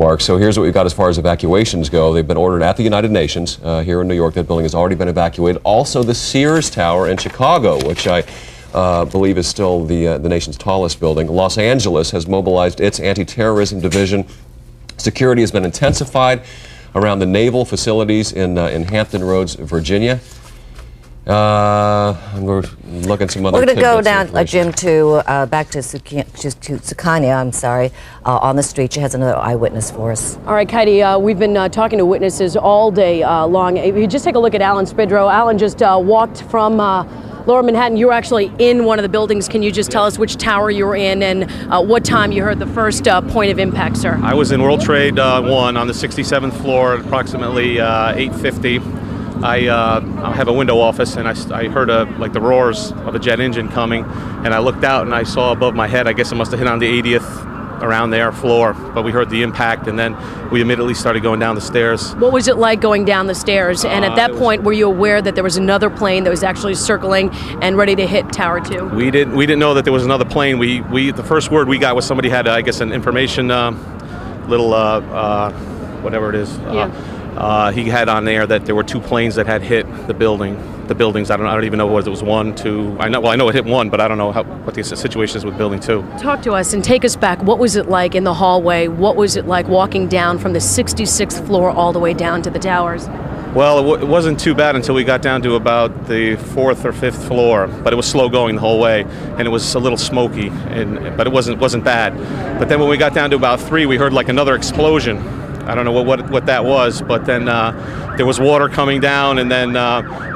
Mark. So here's what we've got as far as evacuations go. They've been ordered at the United Nations here in New York. That building has already been evacuated. Also the Sears Tower in Chicago, which I believe is still the nation's tallest building. Los Angeles has mobilized its anti-terrorism division. Security has been intensified around the naval facilities in Hampton Roads, Virginia. We're looking at some other. We're going to go down, Jim, to back to Sukanya. I'm sorry, on the street. She has another eyewitness for us. All right, Katie. We've been talking to witnesses all day long. If you just take a look at Alan Spidrow. Alan just walked from Lower Manhattan. You were actually in one of the buildings. Can you just tell us which tower you were in and what time you heard the first point of impact, sir? I was in World Trade 1 on the 67th floor at approximately 8:50. I have a window office, and I heard like the roars of a jet engine coming, and I looked out and I saw above my head, I guess it must have hit on the 80th around there floor, but we heard the impact, and then we immediately started going down the stairs. What was it like going down the stairs? And at that point, were you aware that there was another plane that was actually circling and ready to hit Tower 2? We didn't know that there was another plane. The first word we got was somebody had, I guess, an information little whatever it is. He had on there that there were 2 planes that had hit the buildings. I don't even know whether it was 1, 2. I know it hit 1, but I don't know what the situation is with building 2. Talk to us and take us back. What was it like in the hallway? What was it like walking down from the 66th floor all the way down to the towers? Well, it wasn't too bad until we got down to about the 4th or 5th floor, but it was slow going the whole way, and it was a little smoky, but it wasn't bad. But then when we got down to about 3, we heard like another explosion. I don't know what that was, but then there was water coming down, and then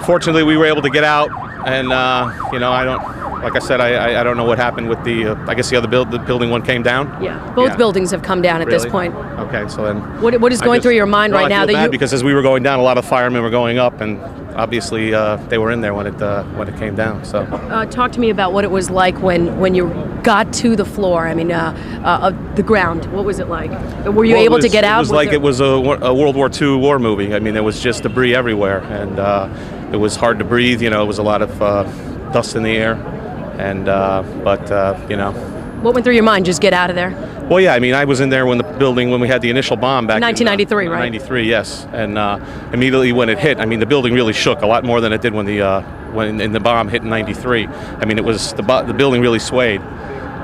fortunately we were able to get out. And like I said, I don't know what happened with the. I guess the building 1 came down. Yeah, both buildings have come down at this point. Okay, so then. What is going through your mind right now? I feel bad because as we were going down, a lot of firemen were going up, and obviously they were in there when it came down. So. Talk to me about what it was like when you got to the floor. I mean, the ground. What was it like? Were you able to get out? It was a World War II war movie. I mean, there was just debris everywhere, and it was hard to breathe. It was a lot of dust in the air, and What went through your mind? Just get out of there. Well, yeah. I mean, I was in there when we had the initial bomb back 1993, in, right? 93, yes. And immediately when it hit, I mean, the building really shook a lot more than it did when the bomb hit in 93. I mean, it was the building really swayed,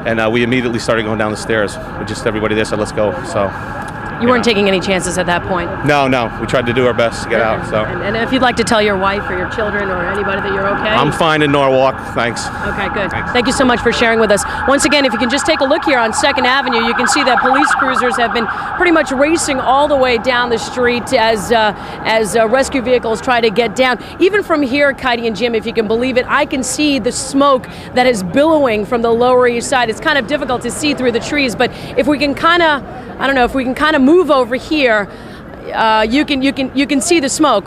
and we immediately started going down the stairs. With just everybody there said, "Let's go." So. You weren't taking any chances at that point? No. We tried to do our best to get out. So. And if you'd like to tell your wife or your children or anybody that you're okay? I'm fine in Norwalk, thanks. Okay, good. Thanks. Thank you so much for sharing with us. Once again, if you can just take a look here on 2nd Avenue, you can see that police cruisers have been pretty much racing all the way down the street as rescue vehicles try to get down. Even from here, Katie and Jim, if you can believe it, I can see the smoke that is billowing from the Lower East Side. It's kind of difficult to see through the trees, but if we can kind of move over here, you can see the smoke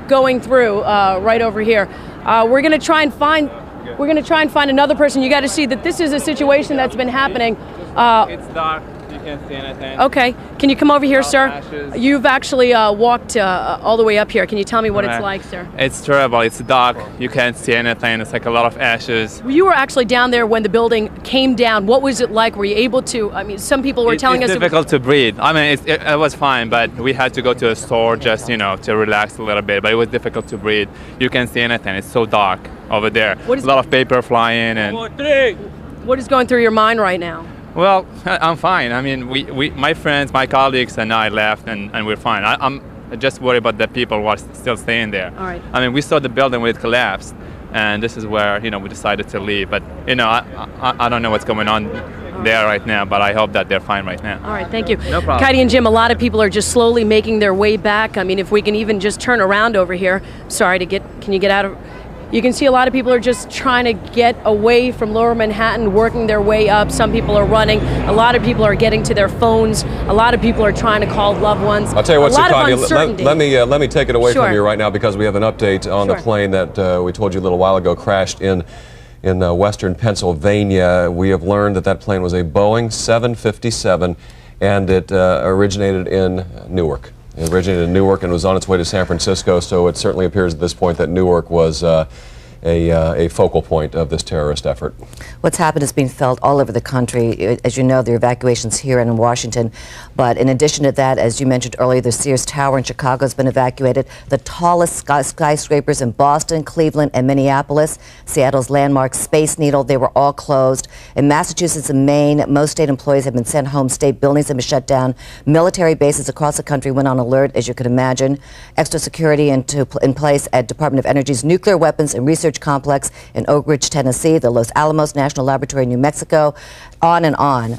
going through right over here. We're going to try and find another person. You got to see that this is a situation that's been happening. It's dark. You can't see anything. Okay. Can you come over here, sir? Ashes. You've actually walked all the way up here. Can you tell me what it's like, sir? It's terrible. It's dark. You can't see anything. It's like a lot of ashes. You were actually down there when the building came down. What was it like? Were you able to? I mean, some people were telling us it's difficult to breathe. I mean, it was fine, but we had to go to a store just to relax a little bit. But it was difficult to breathe. You can't see anything. It's so dark over there. A lot of paper flying and. What is going through your mind right now? Well, I'm fine. I mean, my friends, my colleagues, and I left, and we're fine. I'm just worried about the people who are still staying there. All right. I mean, we saw the building when it collapsed, and this is where we decided to leave. But I don't know what's going on there right now, but I hope that they're fine right now. All right, thank you. No problem. Katie and Jim, a lot of people are just slowly making their way back. I mean, if we can even just turn around over here. Can you get out of? You can see a lot of people are just trying to get away from Lower Manhattan, working their way up. Some people are running. A lot of people are getting to their phones. A lot of people are trying to call loved ones. I'll tell you what, Sukanya, let me take it away Sure. from you right now because we have an update on the plane that we told you a little while ago crashed in western Pennsylvania. We have learned that plane was a Boeing 757, and it originated in Newark. It originated in Newark and was on its way to San Francisco, so it certainly appears at this point that Newark was a focal point of this terrorist effort. What's happened is being felt all over the country. As you know, there are evacuations here and in Washington. But in addition to that, as you mentioned earlier, the Sears Tower in Chicago has been evacuated. The tallest skyscrapers in Boston, Cleveland, and Minneapolis, Seattle's landmark Space Needle, they were all closed. In Massachusetts and Maine, most state employees have been sent home. State buildings have been shut down. Military bases across the country went on alert, as you could imagine. Extra security in place at Department of Energy's Nuclear Weapons and Research Complex in Oak Ridge, Tennessee, the Los Alamos National Laboratory in New Mexico, on and on.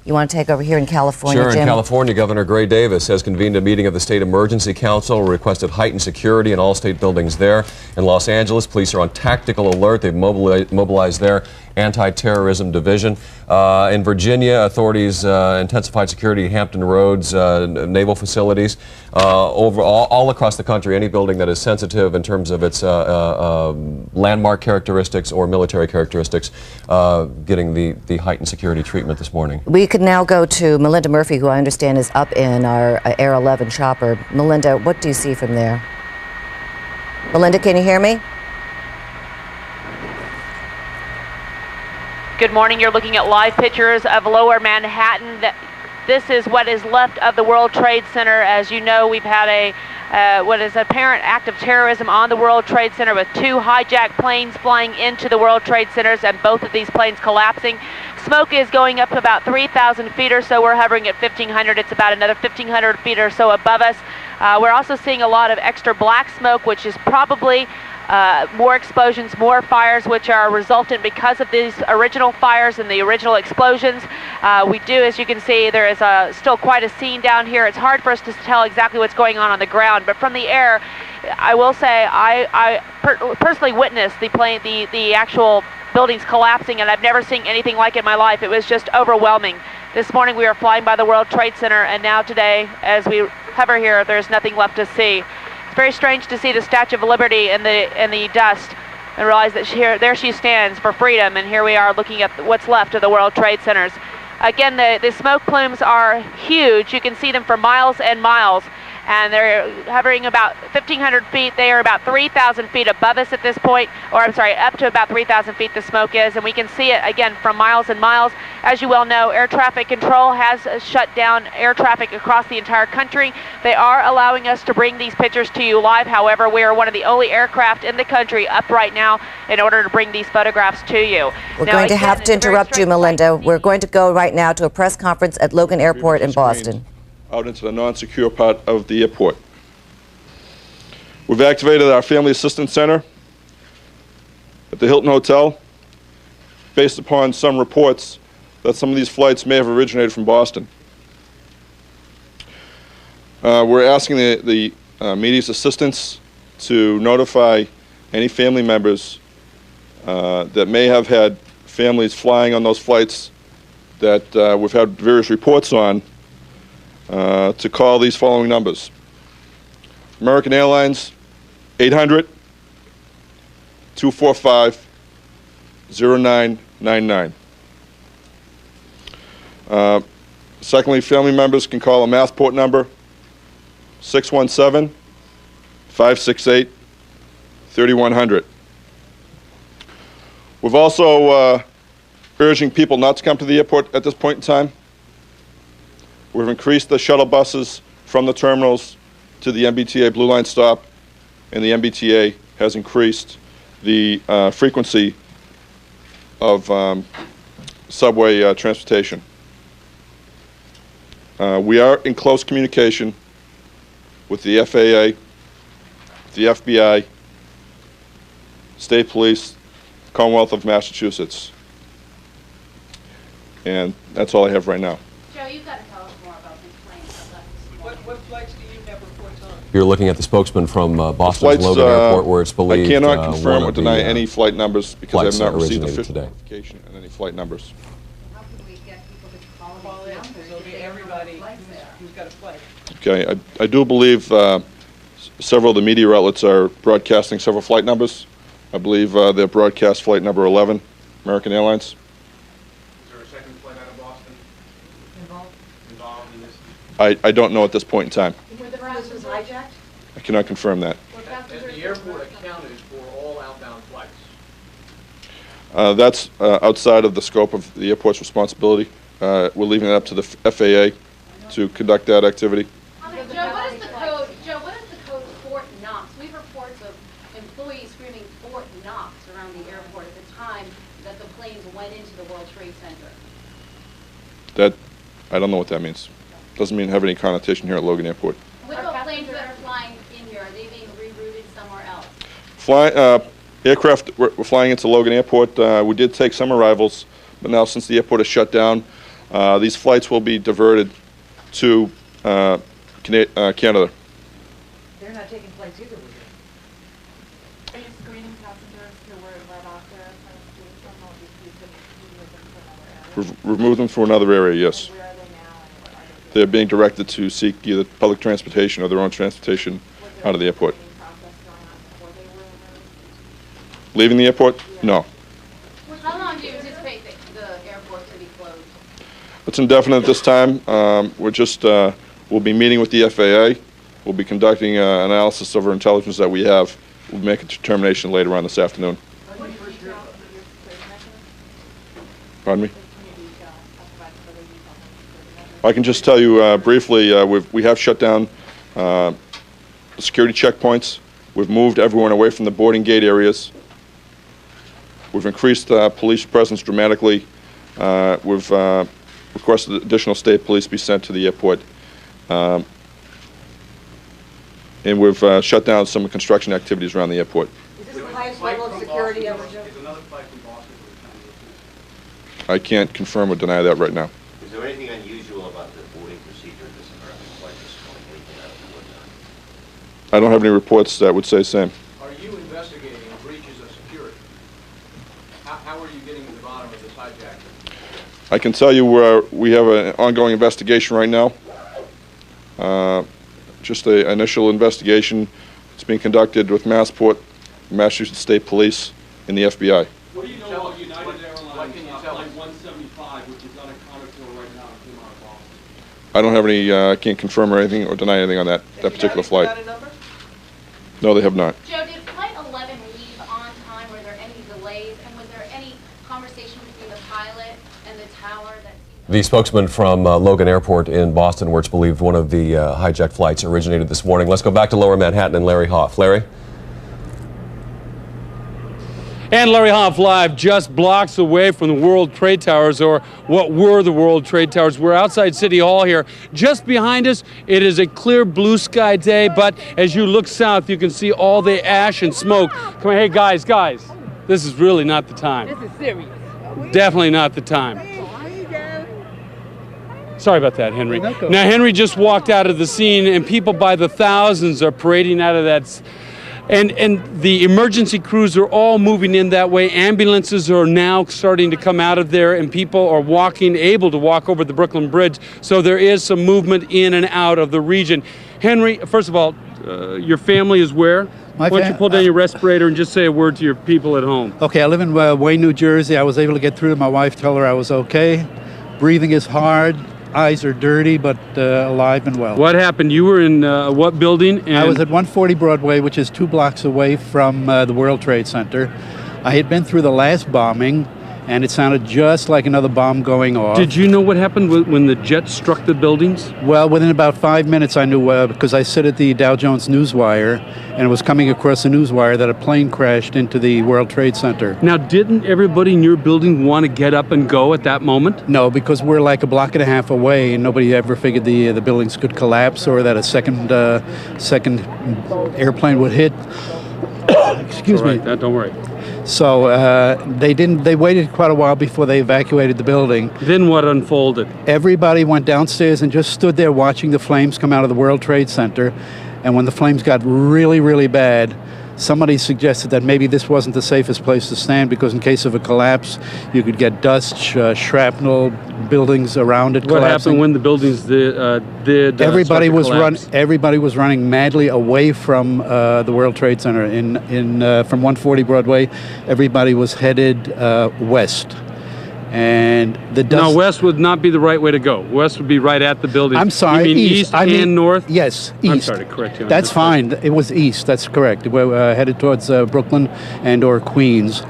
You want to take over here in California, Sure. Jim? In California, Governor Gray Davis has convened a meeting of the State Emergency Council, requested heightened security in all state buildings there. In Los Angeles, police are on tactical alert. They've mobilized their anti-terrorism division. In Virginia, authorities intensified security at Hampton Roads, naval facilities. All across the country, any building that is sensitive in terms of its landmark characteristics or military characteristics, getting the heightened security treatment this morning. We could now go to Melinda Murphy, who I understand is up in our Air 11 chopper. Melinda, what do you see from there? Melinda, can you hear me? Good morning. You're looking at live pictures of Lower Manhattan. This is what is left of the World Trade Center. As you know, we've had what is an apparent act of terrorism on the World Trade Center with 2 hijacked planes flying into the World Trade Centers and both of these planes collapsing. Smoke is going up about 3,000 feet or so. We're hovering at 1,500. It's about another 1,500 feet or so above us. We're also seeing a lot of extra black smoke, which is probably more explosions, more fires, which are resultant because of these original fires and the original explosions. We do, as you can see, there is still quite a scene down here. It's hard for us to tell exactly what's going on the ground, but from the air, I will say I personally witnessed the actual buildings collapsing, and I've never seen anything like it in my life. It was just overwhelming. This morning we were flying by the World Trade Center, and now today, as we hover here, there's nothing left to see. It's very strange to see the Statue of Liberty in the dust and realize that there she stands for freedom, and here we are looking at what's left of the World Trade Centers. Again, the smoke plumes are huge. You can see them for miles and miles, and they're hovering about 1,500 feet. They are about 3,000 feet above us at this point, or I'm sorry, up to about 3,000 feet the smoke is, and we can see it again from miles and miles. As you well know, air traffic control has shut down air traffic across the entire country. They are allowing us to bring these pictures to you live. However, we are one of the only aircraft in the country up right now in order to bring these photographs to you. We're going to have to interrupt you, Melinda. We're going to go right now to a press conference at Logan Airport in Boston. Out into the non-secure part of the airport. We've activated our Family Assistance Center at the Hilton Hotel based upon some reports that some of these flights may have originated from Boston. We're asking the media's assistance to notify any family members that may have had families flying on those flights that we've had various reports on, to call these following numbers. American Airlines, 800-245-0999. Secondly, family members can call a Mathport number, 617-568-3100. We've also urging people not to come to the airport at this point in time. We've increased the shuttle buses from the terminals to the MBTA Blue Line stop, and the MBTA has increased the frequency of subway transportation. We are in close communication with the FAA, the FBI, State Police, Commonwealth of Massachusetts. And that's all I have right now. Joe, you've got to tell us more about these planes that left this morning. What flights do you have reports on? You're looking at the spokesman from Boston's Logan Airport, where it's believed I cannot confirm or deny any flight numbers because I have not received official today. notification on any flight numbers. How can we get people to call In, these numbers? so everybody who's got a flight. Okay, I do believe several of the media outlets are broadcasting several flight numbers. I believe they'll broadcast flight number 11, American Airlines. Is there a second flight out of Boston involved in this? I don't know at this point in time. Were the passengers hijacked? I cannot confirm that. Has the airport accounted for all outbound That's outside of the scope of the airport's responsibility. We're leaving it up to the FAA to conduct that activity. Joe, what is the code Fort Knox? We have reports of employees screaming Fort Knox around the airport at the time that the planes went into the World Trade Center. I don't know what that means. Doesn't mean have any connotation here at Logan Airport. With the planes that are flying in here, are they being rerouted somewhere else? Aircraft were flying into Logan Airport. We did take some arrivals, but now since the airport is shut down, these flights will be diverted to Canada. They're not taking flights either, were they? Are you screening passengers who were let off there from the from another area? Remove them from another area, yes. Where are they now, and what are they doing? They're being directed to seek either public transportation or their own transportation out of the airport. Was there a process going on before they were removed? Leaving the airport? No. How long do you anticipate that the airport to be closed? It's indefinite at this time. We'll be meeting with the FAA. We'll be conducting an analysis of our intelligence that we have. We'll make a determination later on this afternoon. Pardon me? I can just tell you briefly, we have shut down the security checkpoints. We've moved everyone away from the boarding gate areas. We've increased police presence dramatically. We've requested additional state police be sent to the airport. And we've shut down some construction activities around the airport. Is this the highest level of security ever, Joe? I can't confirm or deny that right now. Is there anything unusual about the boarding procedure at this American flight this morning? Anything out of the ordinary? I don't have any reports that would say the same. Are you investigating breaches of security? How are you getting to the bottom of this hijacking? I can tell you we have an ongoing investigation right now. Just an initial investigation. It's being conducted with Massport, Massachusetts State Police, and the FBI. What do you know about United Airlines Flight 175, which is unaccounted for right now in Boston? I don't have any, I can't confirm or anything or deny anything on that particular flight. Got a number? No, they have not. Joe, did Flight 11 leave on time? Were there any delays? And was there any conversation between the pilot and the tower that... The spokesman from Logan Airport in Boston, where it's believed one of the hijacked flights originated this morning. Let's go back to Lower Manhattan and Larry Hoff. Larry? And Larry Hoff live just blocks away from the World Trade Towers, or what were the World Trade Towers. We're outside City Hall here. Just behind us, it is a clear blue sky day, but as you look south, you can see all the ash and smoke. Come on, hey guys, this is really not the time. This is serious. Definitely not the time. Sorry about that, Henry. Now, Henry just walked out of the scene, and people by the thousands are parading out of that. And the emergency crews are all moving in that way. Ambulances are now starting to come out of there, and people are able to walk over the Brooklyn Bridge. So there is some movement in and out of the region. Henry, first of all, your family is where? Why don't you pull down your respirator and just say a word to your people at home? Okay, I live in Wayne, New Jersey. I was able to get through to my wife, tell her I was okay. Breathing is hard. Eyes are dirty, but alive and well. What happened? You were in what building? And I was at 140 Broadway, which is 2 blocks away from the World Trade Center. I had been through the last bombing, and it sounded just like another bomb going off. Did you know what happened when the jet struck the buildings? Well, within about 5 minutes I knew, because I sit at the Dow Jones Newswire, and it was coming across the newswire that a plane crashed into the World Trade Center. Now, didn't everybody in your building want to get up and go at that moment? No, because we're like a block and a half away, and nobody ever figured the buildings could collapse or that a second airplane would hit. Excuse me. Don't worry. So they waited quite a while before they evacuated the building. Then what unfolded? Everybody went downstairs and just stood there watching the flames come out of the World Trade Center. And when the flames got really, really bad, somebody suggested that maybe this wasn't the safest place to stand, because in case of a collapse, you could get dust, shrapnel, buildings around it collapsing. What happened when the buildings did Everybody was collapse? Everybody was running madly away from the World Trade Center. From 140 Broadway, everybody was headed west. And the dust... Now, west would not be the right way to go. West would be right at the building. I'm sorry, you mean east and north? Yes, east. I'm sorry to correct you. That's fine. It was east. That's correct. We're headed towards Brooklyn and or Queens.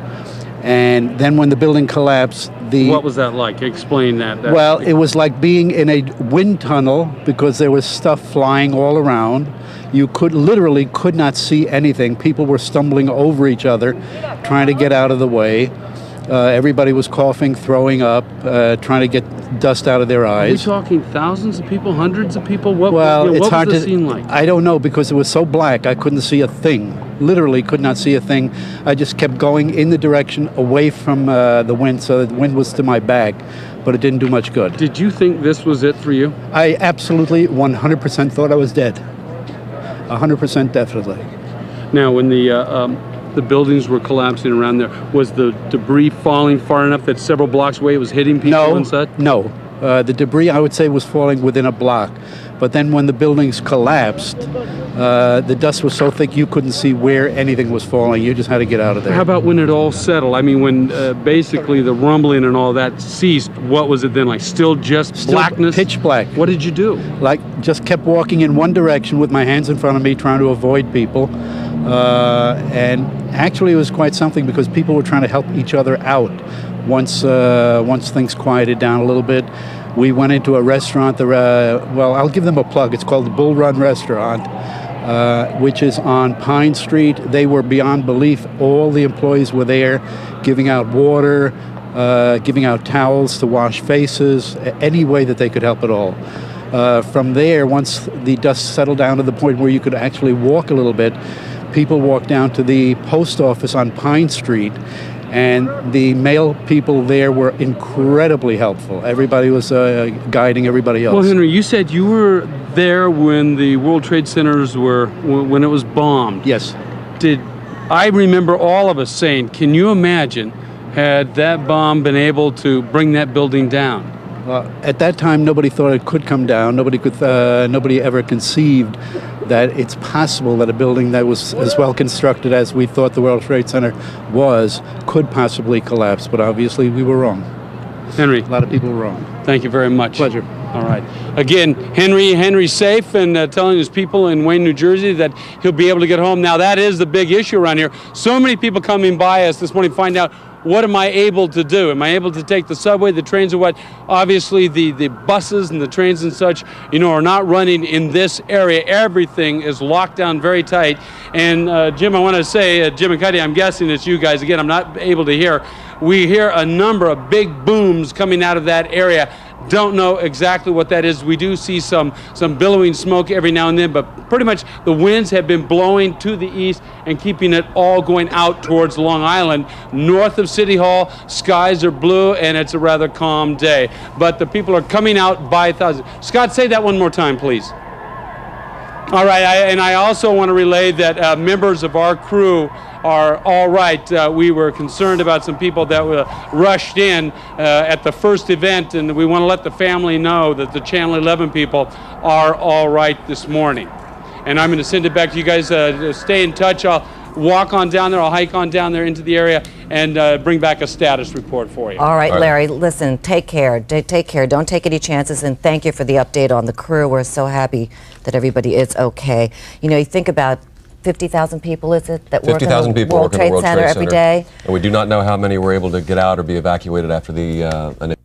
And then when the building collapsed, What was that like? Explain that. Well, it was like being in a wind tunnel because there was stuff flying all around. You literally could not see anything. People were stumbling over each other, trying to get out of the way. Everybody was coughing, throwing up, trying to get dust out of their eyes. Are we talking thousands of people, hundreds of people? What It's hard was the to scene like? I don't know because it was so black. I couldn't see a thing. Literally could not see a thing. I just kept going in the direction away from the wind, so the wind was to my back, but it didn't do much good. Did you think this was it for you? I absolutely 100% thought I was dead. 100% definitely. Now, when the buildings were collapsing around there, was the debris falling far enough that several blocks away it was hitting people and such? No. The debris, I would say, was falling within a block. But then when the buildings collapsed, the dust was so thick you couldn't see where anything was falling. You just had to get out of there. How about when it all settled? I mean, when basically the rumbling and all that ceased, what was it then like? Still blackness? Pitch black. What did you do? Like, just kept walking in one direction with my hands in front of me, trying to avoid people. And actually it was quite something because people were trying to help each other out. Once things quieted down a little bit, we went into a restaurant. Well, I'll give them a plug. It's called the Bull Run Restaurant, which is on Pine Street. They were beyond belief. All the employees were there, giving out water, giving out towels to wash faces, any way that they could help at all. From there, once the dust settled down to the point where you could actually walk a little bit, people walked down to the post office on Pine Street, and the mail people there were incredibly helpful. Everybody was guiding everybody else. Well, Henry, you said you were there when the World Trade Centers when it was bombed. Yes. I remember all of us saying, can you imagine had that bomb been able to bring that building down? At that time, nobody thought it could come down. Nobody ever conceived that it's possible that a building that was as well constructed as we thought the World Trade Center was could possibly collapse. But obviously, we were wrong. Henry. A lot of people were wrong. Thank you very much. Pleasure. All right. Again, Henry's safe and telling his people in Wayne, New Jersey that he'll be able to get home. Now, that is the big issue around here. So many people coming by us this morning to find out, what am I able to do? Am I able to take the subway, the trains, or what? Obviously, the buses and the trains and such, are not running in this area. Everything is locked down very tight. And Jim, I want to say, Jim and Cuddy, I'm guessing it's you guys. Again, I'm not able to hear. We hear a number of big booms coming out of that area. Don't know exactly what that is. We do see some billowing smoke every now and then, but pretty much the winds have been blowing to the east and keeping it all going out towards Long Island. North of City Hall, skies are blue, and it's a rather calm day. But the people are coming out by thousands. Scott, say that one more time, please. All right, and I also want to relay that members of our crew are all right. We were concerned about some people that were rushed in at the first event, and we want to let the family know that the Channel 11 people are all right this morning. And I'm going to send it back to you guys. Stay in touch. I'll walk on down there. I'll hike on down there into the area and bring back a status report for you. All right, Larry, listen, take care. Take care. Don't take any chances, and thank you for the update on the crew. We're so happy that everybody is okay. You think about 50,000 people, is it, that work in the World Trade Center every day? And we do not know how many were able to get out or be evacuated after the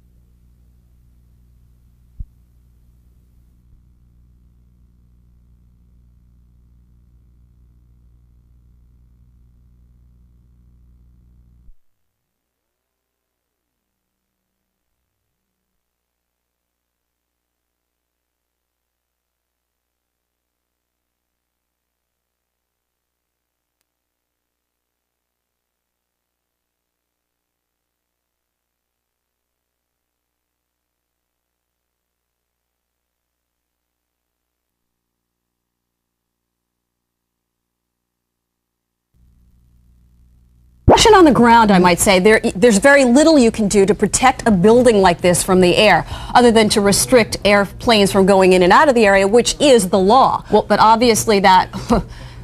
On the ground, I might say, there's very little you can do to protect a building like this from the air, other than to restrict airplanes from going in and out of the area, which is the law. Well, but obviously that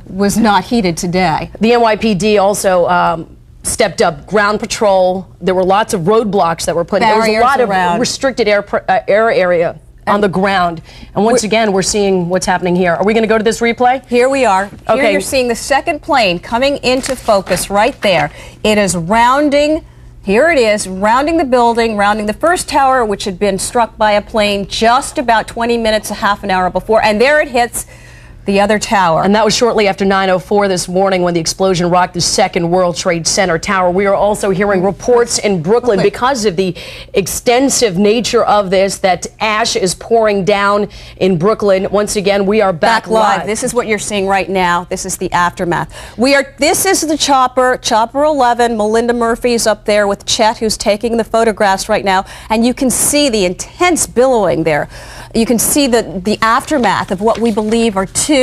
was not heeded today. The NYPD also stepped up ground patrol. There were lots of roadblocks that were put in. There was a lot of restricted air area on the ground. And once again, we're seeing what's happening here. Are we going to go to this replay? Here we are. Okay. Here you're seeing the second plane coming into focus right there. It is rounding Here it is, rounding the building, rounding the first tower, which had been struck by a plane just about 20 minutes, a half an hour before. And there it hits the other tower. And that was shortly after 9:04 this morning when the explosion rocked the second World Trade Center tower. We are also hearing reports in Brooklyn because of the extensive nature of this that ash is pouring down in Brooklyn. Once again, we are back live. This is what you're seeing right now. This is the aftermath. This is the chopper 11. Melinda Murphy's up there with Chet, who's taking the photographs right now. And you can see the intense billowing there. You can see the aftermath of what we believe are two,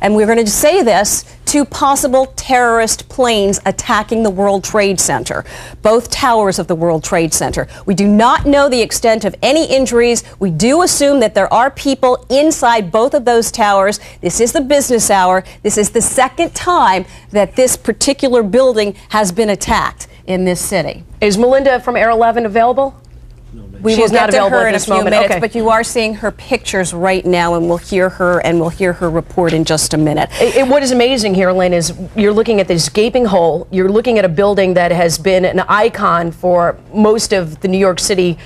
and we're going to say this, two possible terrorist planes attacking the World Trade Center, both towers of the World Trade Center. We do not know the extent of any injuries. We do assume that there are people inside both of those towers. This is the business hour. This is the second time that this particular building has been attacked in this city. Is Melinda from Air 11 available? We will get to her in a few minutes, but you are seeing her pictures right now, and we'll hear her report in just a minute. What is amazing here, Lynn, is you're looking at this gaping hole. You're looking at a building that has been an icon for most of the New York City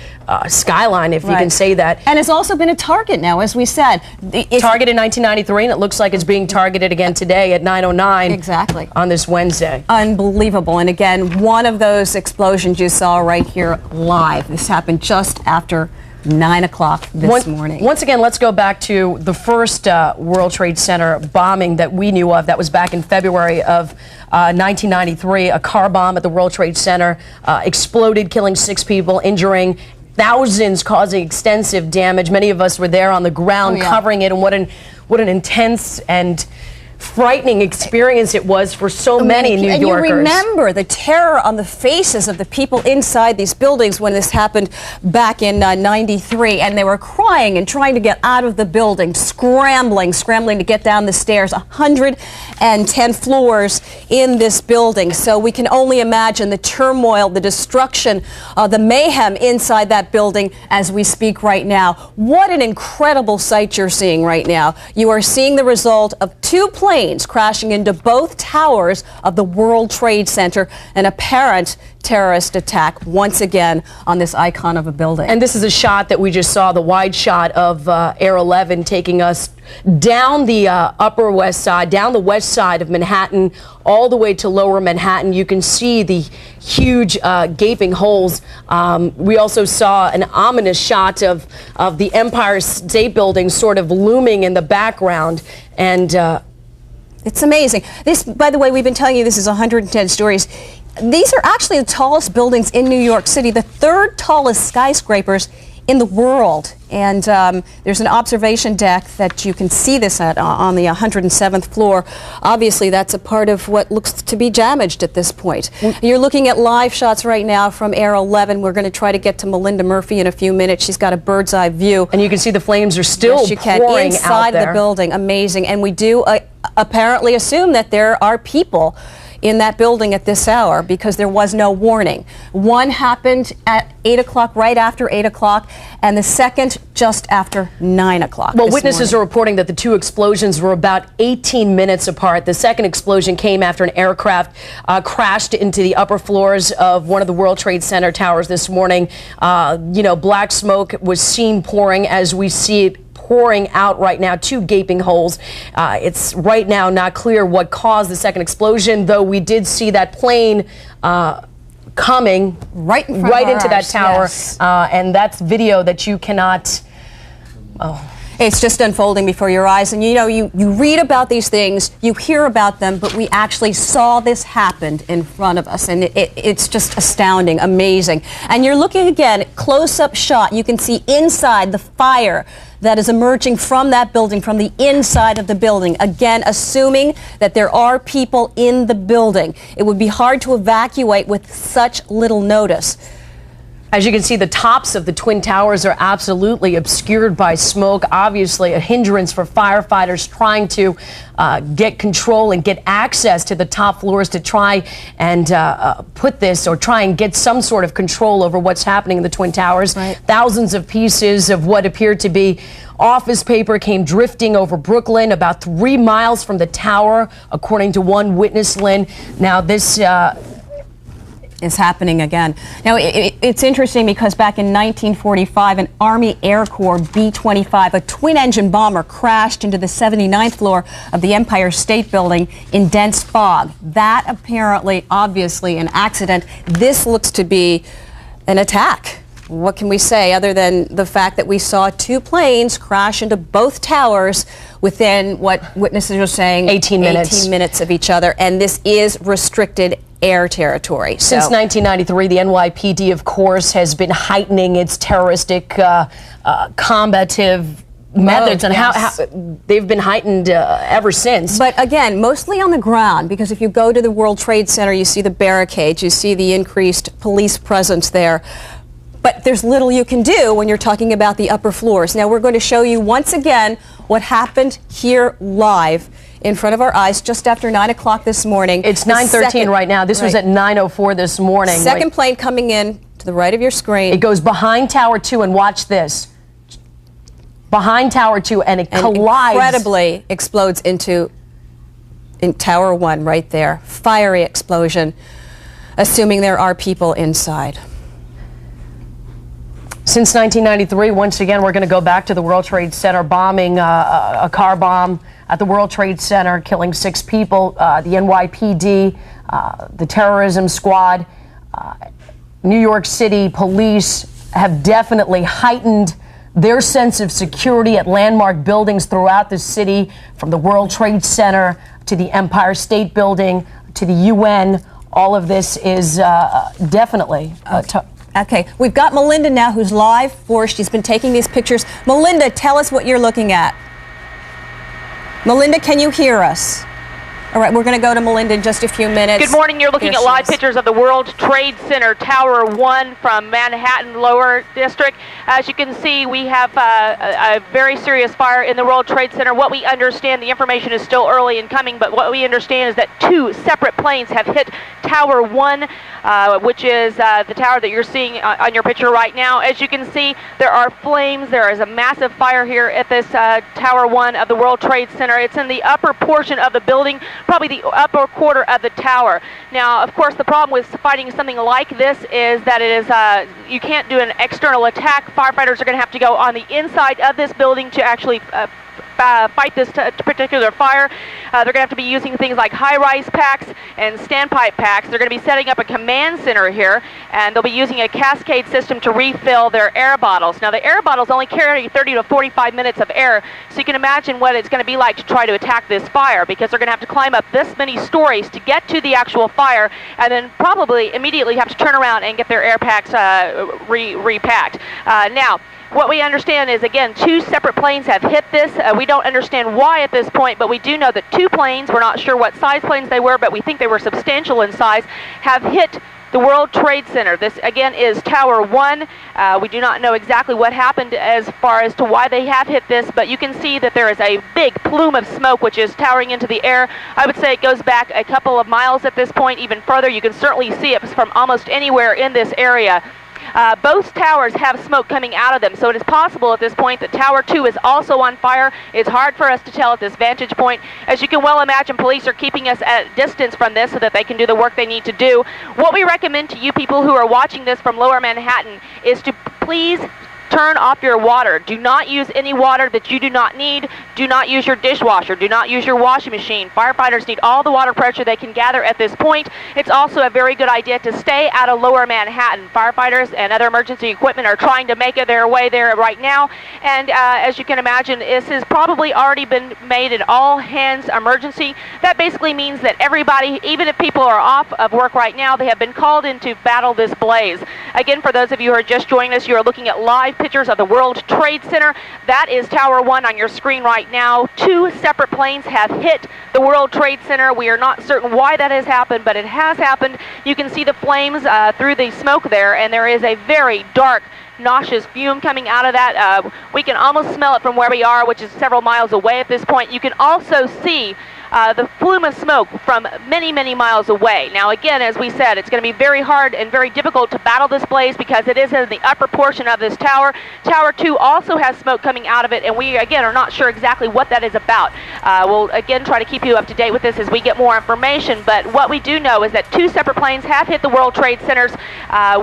skyline, if you can say that. And it's also been a target now, as we said. Targeted in 1993, and it looks like it's being targeted again today at 9:09. Exactly. On this Wednesday. Unbelievable. And again, one of those explosions you saw right here live. This happened just after 9 o'clock this morning. Once again, let's go back to the first World Trade Center bombing that we knew of. That was back in February of 1993. A car bomb at the World Trade Center exploded, killing 6 people, injuring thousands, causing extensive damage. Many of us were there on the ground covering it, and what an intense and frightening experience it was for so many New Yorkers. You remember the terror on the faces of the people inside these buildings when this happened back in 93, and they were crying and trying to get out of the building, scrambling to get down the stairs. 110 floors in this building, so we can only imagine the turmoil, the destruction, the mayhem inside that building as we speak right now. What an incredible sight you're seeing right now. You are seeing the result of 2 planes crashing into both towers of the World Trade Center, an apparent terrorist attack once again on this icon of a building. And this is a shot that we just saw, the wide shot of Air 11 taking us down the Upper West Side, down the west side of Manhattan, all the way to Lower Manhattan. You can see the huge gaping holes. We also saw an ominous shot of the Empire State Building sort of looming in the background. And it's amazing. This, by the way, we've been telling you this is 110 stories. These are actually the tallest buildings in New York City, the 3rd tallest skyscrapers in the world. And there's an observation deck that you can see this at on the 107th floor. Obviously, that's a part of what looks to be damaged at this point. You're looking at live shots right now from Air 11. We're going to try to get to Melinda Murphy in a few minutes. She's got a bird's eye view. And you can see the flames are still pouring inside out there. The building. Amazing. And we do apparently assume that there are people in that building at this hour because there was no warning. One happened at 8 o'clock, right after 8 o'clock, and the second just after 9 o'clock. Well, witnesses are reporting that the 2 explosions were about 18 minutes apart. The second explosion came after an aircraft crashed into the upper floors of one of the World Trade Center towers this morning. Black smoke was seen pouring as we see it pouring out right now, 2 gaping holes. It's right now not clear what caused the second explosion, though we did see that plane coming right into that tower. Yes. And that's video that you cannot... It's just unfolding before your eyes. And you read about these things, you hear about them, but we actually saw this happen in front of us. And it's just astounding, amazing. And you're looking again, close-up shot. You can see inside the fire that is emerging from that building, from the inside of the building. Again, assuming that there are people in the building. It would be hard to evacuate with such little notice. As you can see, the tops of the Twin Towers are absolutely obscured by smoke. Obviously, a hindrance for firefighters trying to get control and get access to the top floors to try and put this or try and get some sort of control over what's happening in the Twin Towers. Right. Thousands of pieces of what appeared to be office paper came drifting over Brooklyn, about 3 miles from the tower, according to one witness, Lynn. Now, this... is happening again. Now, it's interesting because back in 1945, an Army Air Corps B-25, a twin-engine bomber, crashed into the 79th floor of the Empire State Building in dense fog. That apparently, obviously, an accident. This looks to be an attack. What can we say other than the fact that we saw two planes crash into both towers within what witnesses are saying 18 minutes of each other, and this is restricted air territory. Since 1993, the NYPD, of course, has been heightening its terroristic combative methods, and how they've been heightened ever since. But again, mostly on the ground, because if you go to the World Trade Center, you see the barricades, you see the increased police presence there. But there's little you can do when you're talking about the upper floors. Now we're going to show you once again what happened here live in front of our eyes just after 9 o'clock this morning. It's 9:13 right now. This was at 9:04 this morning. Second plane coming in to the right of your screen. It goes behind Tower 2, and watch this. Behind Tower 2, and it collides. Incredibly explodes in Tower 1 right there. Fiery explosion, assuming there are people inside. Since 1993, once again, we're going to go back to the World Trade Center bombing, a car bomb at the World Trade Center, killing 6 people. The NYPD, the terrorism squad, New York City police have definitely heightened their sense of security at landmark buildings throughout the city, from the World Trade Center to the Empire State Building to the UN. All of this is definitely Okay, we've got Melinda now, who's live for us. She's been taking these pictures. Melinda, tell us what you're looking at. Melinda, can you hear us? All right, we're going to go to Melinda in just a few minutes. Good morning. You're looking at live pictures of the World Trade Center, Tower 1 from Manhattan Lower District. As you can see, we have a very serious fire in the World Trade Center. What we understand, the information is still early in coming, but what we understand is that 2 separate planes have hit Tower 1, which is the tower that you're seeing on your picture right now. As you can see, there are flames. There is a massive fire here at this Tower 1 of the World Trade Center. It's in the upper portion of the building, probably the upper quarter of the tower. Now, of course, the problem with fighting something like this is that it is you can't do an external attack. Firefighters are going to have to go on the inside of this building to actually fight this particular fire. They're going to have to be using things like high-rise packs and standpipe packs. They're going to be setting up a command center here, and they'll be using a cascade system to refill their air bottles. Now, the air bottles only carry 30 to 45 minutes of air, so you can imagine what it's going to be like to try to attack this fire, because they're going to have to climb up this many stories to get to the actual fire, and then probably immediately have to turn around and get their air packs repacked. Now, what we understand is, again, 2 separate planes have hit this. We don't understand why at this point, but we do know that 2 planes, we're not sure what size planes they were, but we think they were substantial in size, have hit the World Trade Center. This, again, is Tower 1. We do not know exactly what happened as far as to why they have hit this, but you can see that there is a big plume of smoke which is towering into the air. I would say it goes back a couple of miles at this point, even further. You can certainly see it from almost anywhere in this area. Both towers have smoke coming out of them, so it is possible at this point that Tower 2 is also on fire. It's hard for us to tell at this vantage point. As you can well imagine, police are keeping us at distance from this so that they can do the work they need to do. What we recommend to you people who are watching this from Lower Manhattan is to please turn off your water. Do not use any water that you do not need. Do not use your dishwasher. Do not use your washing machine. Firefighters need all the water pressure they can gather at this point. It's also a very good idea to stay out of Lower Manhattan. Firefighters and other emergency equipment are trying to make their way there right now. And as you can imagine, this has probably already been made an all-hands emergency. That basically means that everybody, even if people are off of work right now, they have been called in to battle this blaze. Again, for those of you who are just joining us, you are looking at live pictures of the World Trade Center. That is Tower 1 on your screen right now. 2 separate planes have hit the World Trade Center. We are not certain why that has happened, but it has happened. You can see the flames through the smoke there, and there is a very dark, nauseous fume coming out of that. We can almost smell it from where we are, which is several miles away at this point. You can also see the plume of smoke from many, many miles away. Now again, as we said, it's going to be very hard and very difficult to battle this blaze because it is in the upper portion of this tower. Tower 2 also has smoke coming out of it, and we again are not sure exactly what that is about. We'll again try to keep you up to date with this as we get more information, but what we do know is that 2 separate planes have hit the World Trade Centers.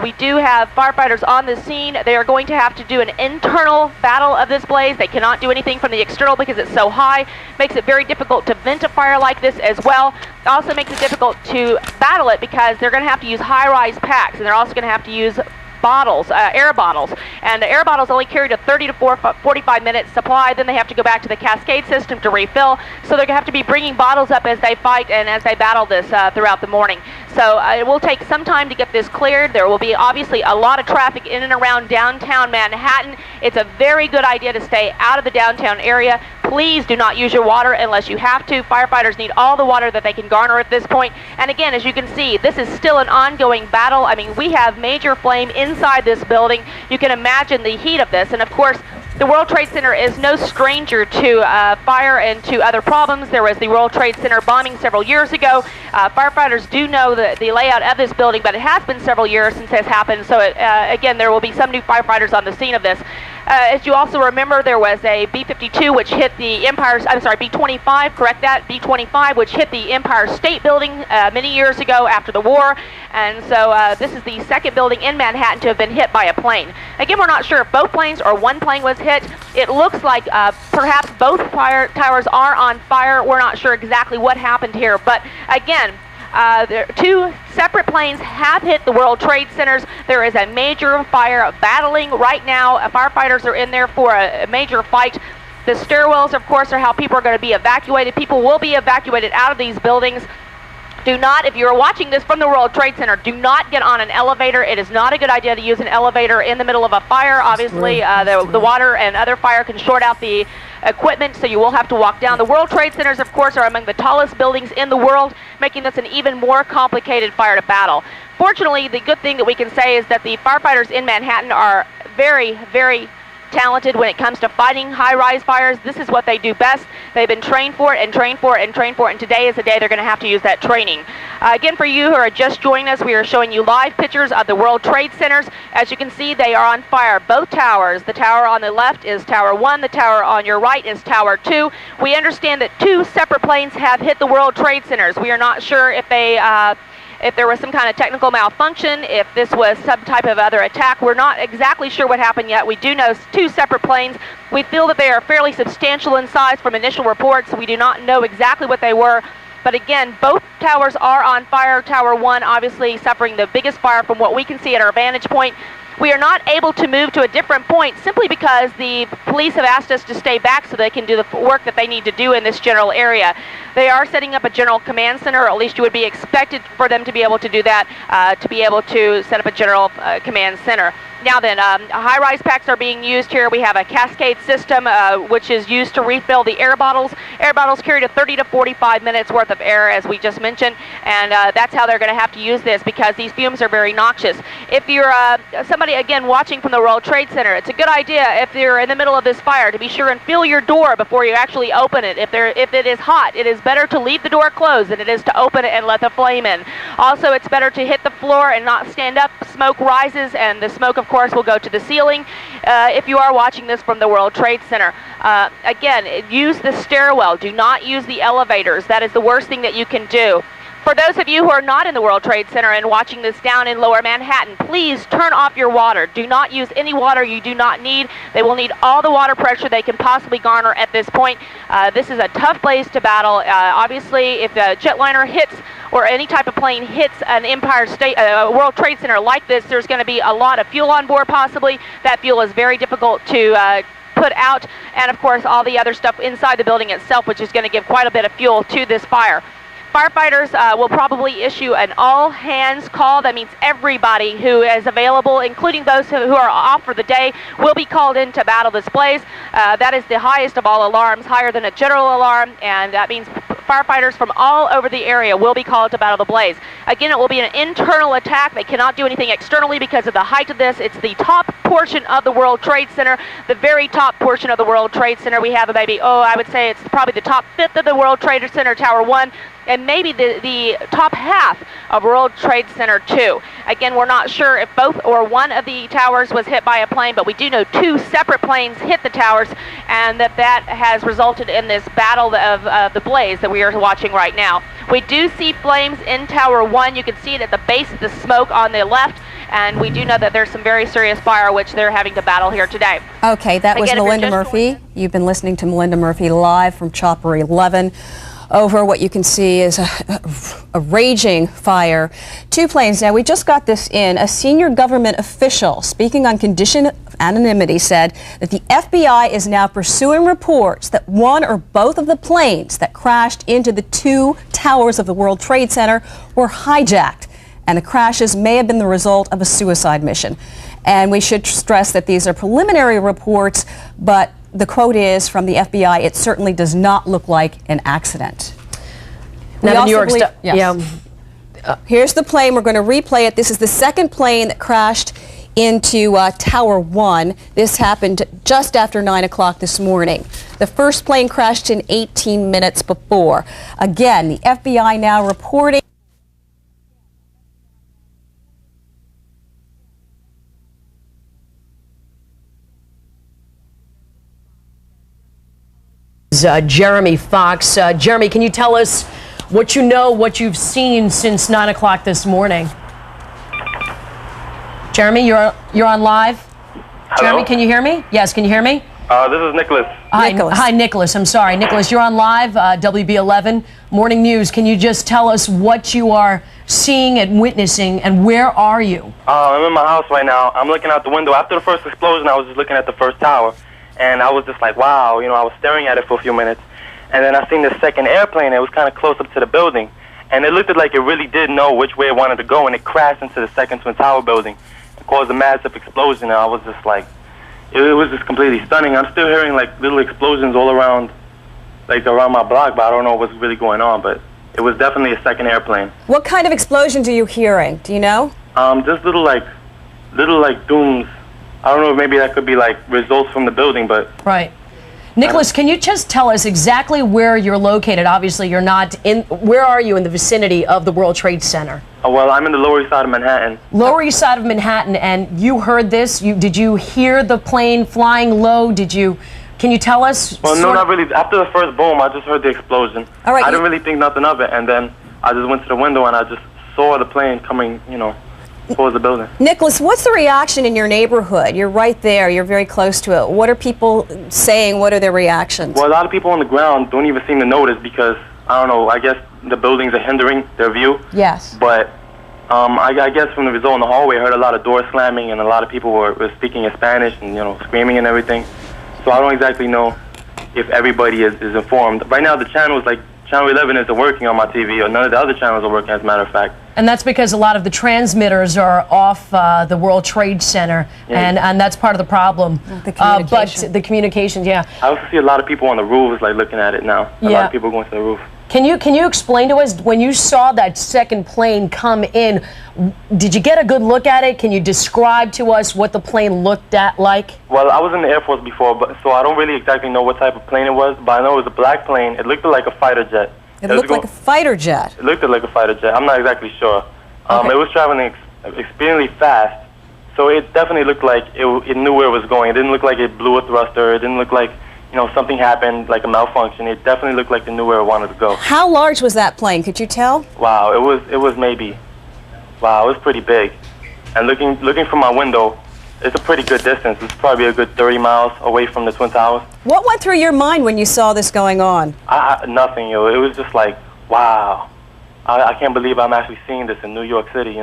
We do have firefighters on the scene. They are going to have to do an internal battle of this blaze. They cannot do anything from the external because it's so high. Makes it very difficult to vent a fire like this as well. Also makes it difficult to battle it because they're going to have to use high-rise packs, and they're also going to have to use bottles, air bottles, and the air bottles only carried a 30 to 45 minute supply. Then they have to go back to the cascade system to refill, so they're going to have to be bringing bottles up as they fight and as they battle this throughout the morning. So it will take some time to get this cleared. There will be obviously a lot of traffic in and around downtown Manhattan. It's a very good idea to stay out of the downtown area. Please do not use your water unless you have to. Firefighters need all the water that they can garner at this point. And again, as you can see, this is still an ongoing battle. I mean, we have major flame inside this building. You can imagine the heat of this. And of course, the World Trade Center is no stranger to fire and to other problems. There was the World Trade Center bombing several years ago. Firefighters do know the layout of this building, but it has been several years since this happened. So again, there will be some new firefighters on the scene of this. As you also remember, there was a B-52 which hit the B-25, correct that, B-25, which hit the Empire State Building many years ago after the war. And so this is the second building in Manhattan to have been hit by a plane. Again, we're not sure if both planes or one plane was hit. It looks like perhaps both fire towers are on fire. We're not sure exactly what happened here. But again, 2 separate planes have hit the World Trade Centers. There is a major fire battling right now. Firefighters are in there for a major fight. The stairwells, of course, are how people are going to be evacuated. People will be evacuated out of these buildings. Do not, if you're watching this from the World Trade Center, do not get on an elevator. It is not a good idea to use an elevator in the middle of a fire. Obviously, the water and other fire can short out the equipment, so you will have to walk down. The World Trade Centers, of course, are among the tallest buildings in the world, making this an even more complicated fire to battle. Fortunately, the good thing that we can say is that the firefighters in Manhattan are very, very talented when it comes to fighting high-rise fires. This is what they do best. They've been trained for it and trained for it and trained for it, and today is the day they're going to have to use that training. Again, for you who are just joining us, we are showing you live pictures of the World Trade Centers. As you can see, they are on fire. Both towers. The tower on the left is Tower 1. The tower on your right is Tower 2. We understand that 2 separate planes have hit the World Trade Centers. We are not sure if they if there was some kind of technical malfunction, if this was some type of other attack. We're not exactly sure what happened yet. We do know 2 separate planes. We feel that they are fairly substantial in size from initial reports. We do not know exactly what they were. But again, both towers are on fire. Tower 1 obviously suffering the biggest fire from what we can see at our vantage point. We are not able to move to a different point simply because the police have asked us to stay back so they can do the work that they need to do in this general area. They are setting up a general command center, or at least you would be expected for them to be able to do that, to be able to set up a general command center. Now then, high-rise packs are being used here. We have a cascade system which is used to refill the air bottles. Air bottles carry to 30 to 45 minutes worth of air, as we just mentioned, and that's how they're going to have to use this because these fumes are very noxious. If you're somebody, again, watching from the World Trade Center, it's a good idea if you're in the middle of this fire to be sure and fill your door before you actually open it. If it is hot, it is better to leave the door closed than it is to open it and let the flame in. Also, it's better to hit the floor and not stand up. Smoke rises, and the smoke, of course, will go to the ceiling if you are watching this from the World Trade Center. Again, use the stairwell. Do not use the elevators. That is the worst thing that you can do. For those of you who are not in the World Trade Center and watching this down in Lower Manhattan, please turn off your water. Do not use any water you do not need. They will need all the water pressure they can possibly garner at this point. This is a tough blaze to battle. Obviously, if a jetliner hits or any type of plane hits an World Trade Center like this, there's going to be a lot of fuel on board possibly. That fuel is very difficult to put out, and of course all the other stuff inside the building itself, which is going to give quite a bit of fuel to this fire. Firefighters will probably issue an all-hands call. That means everybody who is available, including those who are off for the day, will be called in to battle this blaze. That is the highest of all alarms, higher than a general alarm, and that means firefighters from all over the area will be called to battle the blaze. Again, it will be an internal attack. They cannot do anything externally because of the height of this. It's the top portion of the World Trade Center, the very top portion of the World Trade Center. We have maybe, I would say it's probably the top fifth of the World Trade Center, Tower 1, and maybe the top half of World Trade Center 2. Again, we're not sure if both or one of the towers was hit by a plane, but we do know 2 separate planes hit the towers, and that has resulted in this battle of the blaze that we are watching right now. We do see flames in Tower 1. You can see it at the base of the smoke on the left, and we do know that there's some very serious fire which they're having to battle here today. Okay, that was Melinda Murphy. You've been listening to Melinda Murphy live from Chopper 11. Over what you can see is a raging fire. 2 planes. Now, we just got this in. A senior government official speaking on condition of anonymity said that the FBI is now pursuing reports that one or both of the planes that crashed into the 2 towers of the World Trade Center were hijacked, and the crashes may have been the result of a suicide mission. And we should stress that these are preliminary reports, but the quote is from the FBI, it certainly does not look like an accident. Now, the New York Here's the plane. We're going to replay it. This is the second plane that crashed into Tower 1. This happened just after 9 o'clock this morning. The first plane crashed in 18 minutes before. Again, the FBI now reporting. Jeremy Fox. Jeremy, can you tell us what you know, what you've seen since 9 o'clock this morning? Jeremy, you're on live. Hello? Jeremy, can you hear me? Yes, can you hear me? This is Nicholas. Hi, Nicholas. I'm sorry. Nicholas, you're on live, WB11 Morning News. Can you just tell us what you are seeing and witnessing, and where are you? I'm in my house right now. I'm looking out the window. After the first explosion, I was just looking at the first tower. And I was just like, wow, I was staring at it for a few minutes. And then I seen this second airplane. It was kind of close up to the building. And it looked like it really did know which way it wanted to go. And it crashed into the second Twin Tower building. It caused a massive explosion. And I was just like, it was just completely stunning. I'm still hearing like little explosions all around, like around my block. But I don't know what's really going on. But it was definitely a second airplane. What kind of explosions are you hearing? Do you know? Just little dooms. I don't know if maybe that could be like results from the building, but... Right. Nicholas, can you just tell us exactly where you're located? Obviously, you're not in... Where are you in the vicinity of the World Trade Center? Well, I'm in the Lower East Side of Manhattan. Lower East Side of Manhattan, and you heard this? Did you hear the plane flying low? Can you tell us? Well, no, not really. After the first boom, I just heard the explosion. All right, I didn't really think nothing of it, and then I just went to the window and I just saw the plane coming, towards the building. Nicholas, what's the reaction in your neighborhood? You're right there. You're very close to it. What are people saying? What are their reactions? Well, a lot of people on the ground don't even seem to notice because, I don't know, I guess the buildings are hindering their view. Yes. But I guess from the result in the hallway, I heard a lot of doors slamming and a lot of people were speaking in Spanish and, screaming and everything. So I don't exactly know if everybody is informed. Right now, the channels, like Channel 11 isn't working on my TV, or none of the other channels are working, as a matter of fact. And that's because a lot of the transmitters are off the World Trade Center, and that's part of the problem. The communication. But the communications, yeah. I also see a lot of people on the roofs, like, looking at it now. A lot of people going to the roof. Can you explain to us, when you saw that second plane come in, did you get a good look at it? Can you describe to us what the plane looked like? Well, I was in the Air Force before, so I don't really exactly know what type of plane it was, but I know it was a black plane. It looked like a fighter jet. It looked like a fighter jet. It looked like a fighter jet. I'm not exactly sure. Okay. It was traveling extremely fast, so it definitely looked like it knew where it was going. It didn't look like it blew a thruster. It didn't look like something happened, like a malfunction. It definitely looked like it knew where it wanted to go. How large was that plane? Could you tell? Wow, it was pretty big. And looking from my window, it's a pretty good distance. It's probably a good 30 miles away from the Twin Towers. What went through your mind when you saw this going on? Nothing, It was just like, wow. I can't believe I'm actually seeing this in New York City,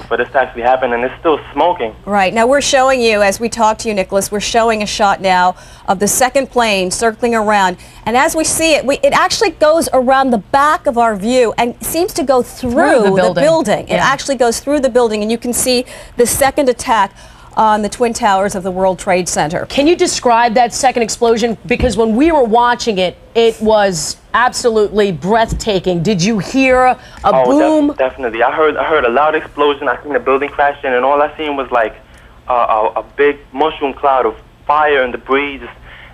For this to actually happen, and it's still smoking. Right. Now we're showing you, as we talk to you, Nicholas, we're showing a shot now of the second plane circling around. And as we see it, it actually goes around the back of our view and seems to go through the building. It actually goes through the building, and you can see the second attack on the Twin Towers of the World Trade Center. Can you describe that second explosion? Because when we were watching it, it was absolutely breathtaking. Did you hear a boom? Definitely. I heard a loud explosion. I seen the building crash in, and all I seen was like a big mushroom cloud of fire and debris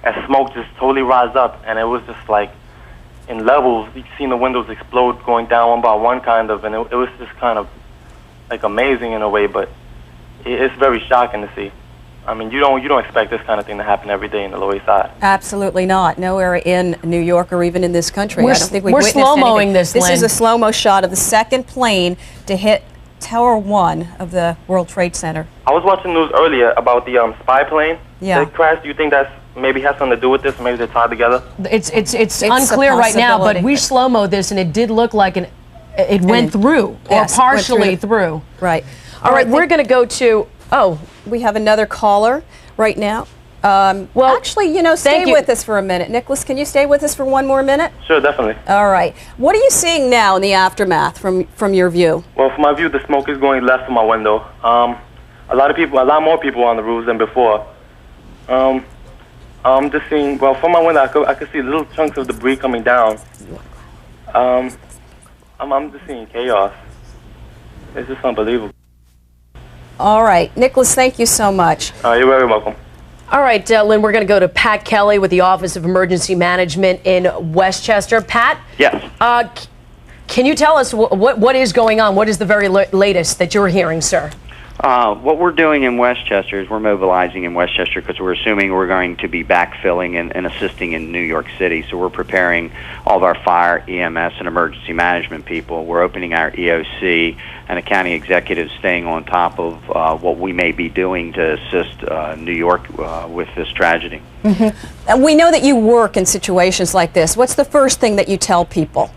and smoke just totally rise up, and it was just like in levels. You seen the windows explode going down one by one, kind of, and it was just kind of like amazing in a way, but it's very shocking to see. I mean, you don't expect this kind of thing to happen every day in the Lower East Side. Absolutely not. Nowhere in New York or even in this country. I don't think we've witnessed slow-moing anything. this, This Lynn. is a slow-mo shot of the second plane to hit Tower 1 of the World Trade Center. I was watching news earlier about the spy plane that crashed. Do you think that's maybe has something to do with this? Maybe they're tied together? It's unclear right now, but we slow-mo this, and it did look like it went through, or partially through. Right. All right, we're going to go to, we have another caller right now. Well, actually, stay with us for a minute. Nicholas, can you stay with us for one more minute? Sure, definitely. All right. What are you seeing now in the aftermath from your view? Well, from my view, the smoke is going left from my window. A lot more people on the roofs than before. I'm just seeing, well, from my window, I could see little chunks of debris coming down. I'm just seeing chaos. It's just unbelievable. All right. Nicholas, thank you so much. You're very welcome. All right, Lynn, we're going to go to Pat Kelly with the Office of Emergency Management in Westchester. Pat? Yes. Can you tell us what is going on? What is the very latest that you're hearing, sir? What we're doing in Westchester is we're mobilizing in Westchester because we're assuming we're going to be backfilling and assisting in New York City. So we're preparing all of our fire, EMS, and emergency management people. We're opening our EOC, and the county executive staying on top of what we may be doing to assist New York with this tragedy. And we know that you work in situations like this. What's the first thing that you tell people?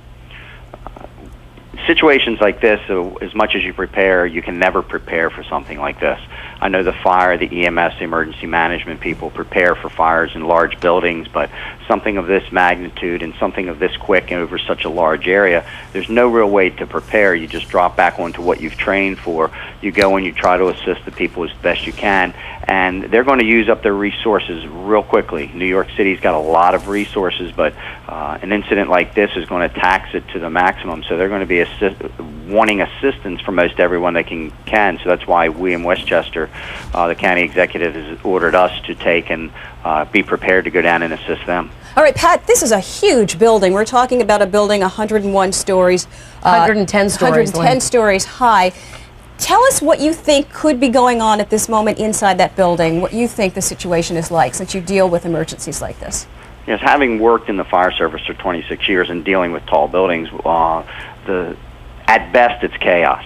Situations like this, as much as you prepare, you can never prepare for something like this. I know the fire, the EMS, the emergency management people prepare for fires in large buildings, but something of this magnitude and something of this quick and over such a large area, there's no real way to prepare. You just drop back onto what you've trained for. You go and you try to assist the people as best you can, and they're going to use up their resources real quickly. New York City's got a lot of resources, but an incident like this is going to tax it to the maximum, so they're going to be wanting assistance from most everyone they can. So that's why we in Westchester, the county executive has ordered us to take and be prepared to go down and assist them. All right, Pat, this is a huge building. We're talking about a building 101 stories. 110 stories. 110 stories high. Tell us what you think could be going on at this moment inside that building, what you think the situation is like since you deal with emergencies like this. Yes, having worked in the fire service for 26 years and dealing with tall buildings, at best it's chaos.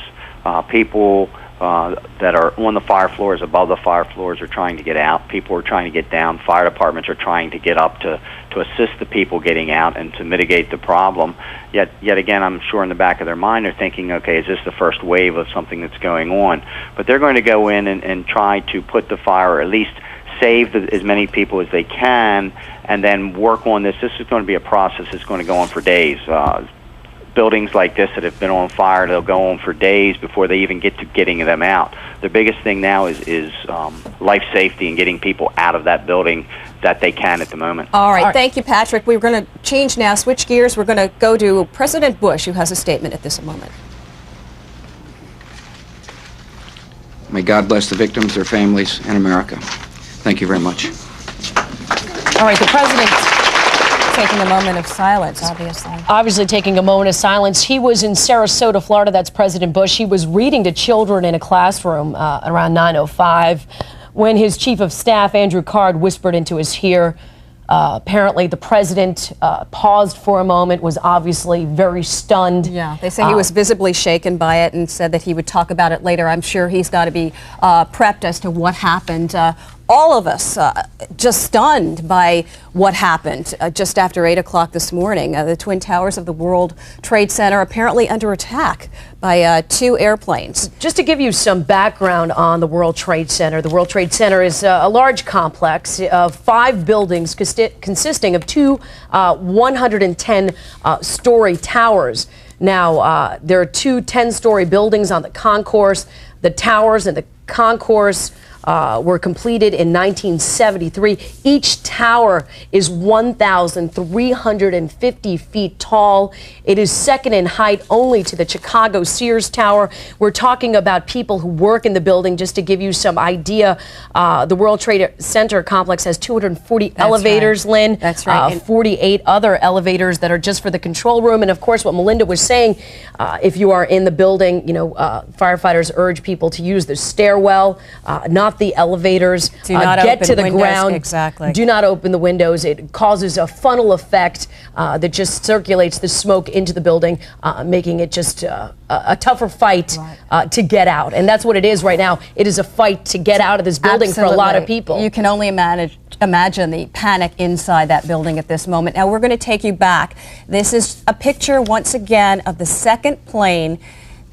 People that are on the fire floors, above the fire floors, are trying to get out. People are trying to get down. Fire departments are trying to get up to assist the people getting out and to mitigate the problem. Yet again, I'm sure in the back of their mind they're thinking, okay, is this the first wave of something that's going on? But they're going to go in and try to put the fire, or at least save as many people as they can, and then work on this. This is going to be a process that's going to go on for days. Buildings like this that have been on fire, they'll go on for days before they even get to getting them out. The biggest thing now is life safety and getting people out of that building that they can at the moment. All right, thank you, Patrick. We're going to change now, switch gears. We're going to go to President Bush, who has a statement at this moment. May God bless the victims, their families, and America. Thank you very much. All right, the president taking a moment of silence, obviously. Obviously taking a moment of silence. He was in Sarasota, Florida. That's President Bush. He was reading to children in a classroom around 9:05 when his chief of staff, Andrew Card, whispered into his ear. Apparently, the president paused for a moment, was obviously very stunned. Yeah, they say he was visibly shaken by it and said that he would talk about it later. I'm sure he's got to be prepped as to what happened. All of us just stunned by what happened just after 8 o'clock this morning. The Twin Towers of the World Trade Center apparently under attack by 2 airplanes. Just to give you some background on the World Trade Center, the World Trade Center is a large complex of 5 buildings consisting of 2 110-story towers. Now, there are 2 10-story buildings on the concourse. The towers and the concourse were completed in 1973. Each tower is 1,350 feet tall. It is second in height only to the Chicago Sears Tower. We're talking about people who work in the building. Just to give you some idea, the World Trade Center complex has 240 elevators, right. Lynn. That's right. 48 other elevators that are just for the control room. And of course, what Melinda was saying, if you are in the building, firefighters urge people to use the stairwell, not the elevators. Do not get open to the windows. ground. Exactly. Do not open the windows. It causes a funnel effect that just circulates the smoke into the building, making it just a tougher fight to get out. And that's what it is right now. It is a fight to get out of this building for a lot of people. You can only imagine the panic inside that building at this moment. Now we're going to take you back. This is a picture once again of the second plane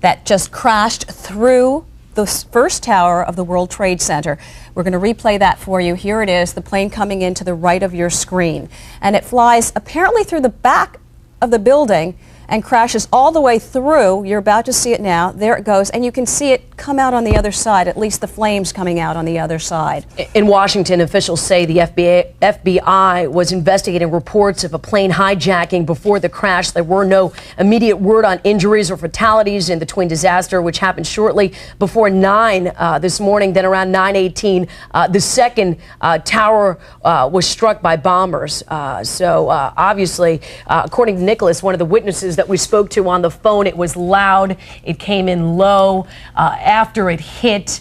that just crashed through the first tower of the World Trade Center. We're going to replay that for you. Here it is, the plane coming in to the right of your screen. And it flies apparently through the back of the building and crashes all the way through. You're about to see it now. There it goes. And you can see it come out on the other side, at least the flames coming out on the other side. In Washington, officials say the FBI was investigating reports of a plane hijacking before the crash. There were no immediate word on injuries or fatalities in the twin disaster, which happened shortly before 9 this morning. Then around 9:18, the second tower was struck by bombers. So obviously, according to Nicholas, one of the witnesses that we spoke to on the phone, it was loud. It came in low. After it hit,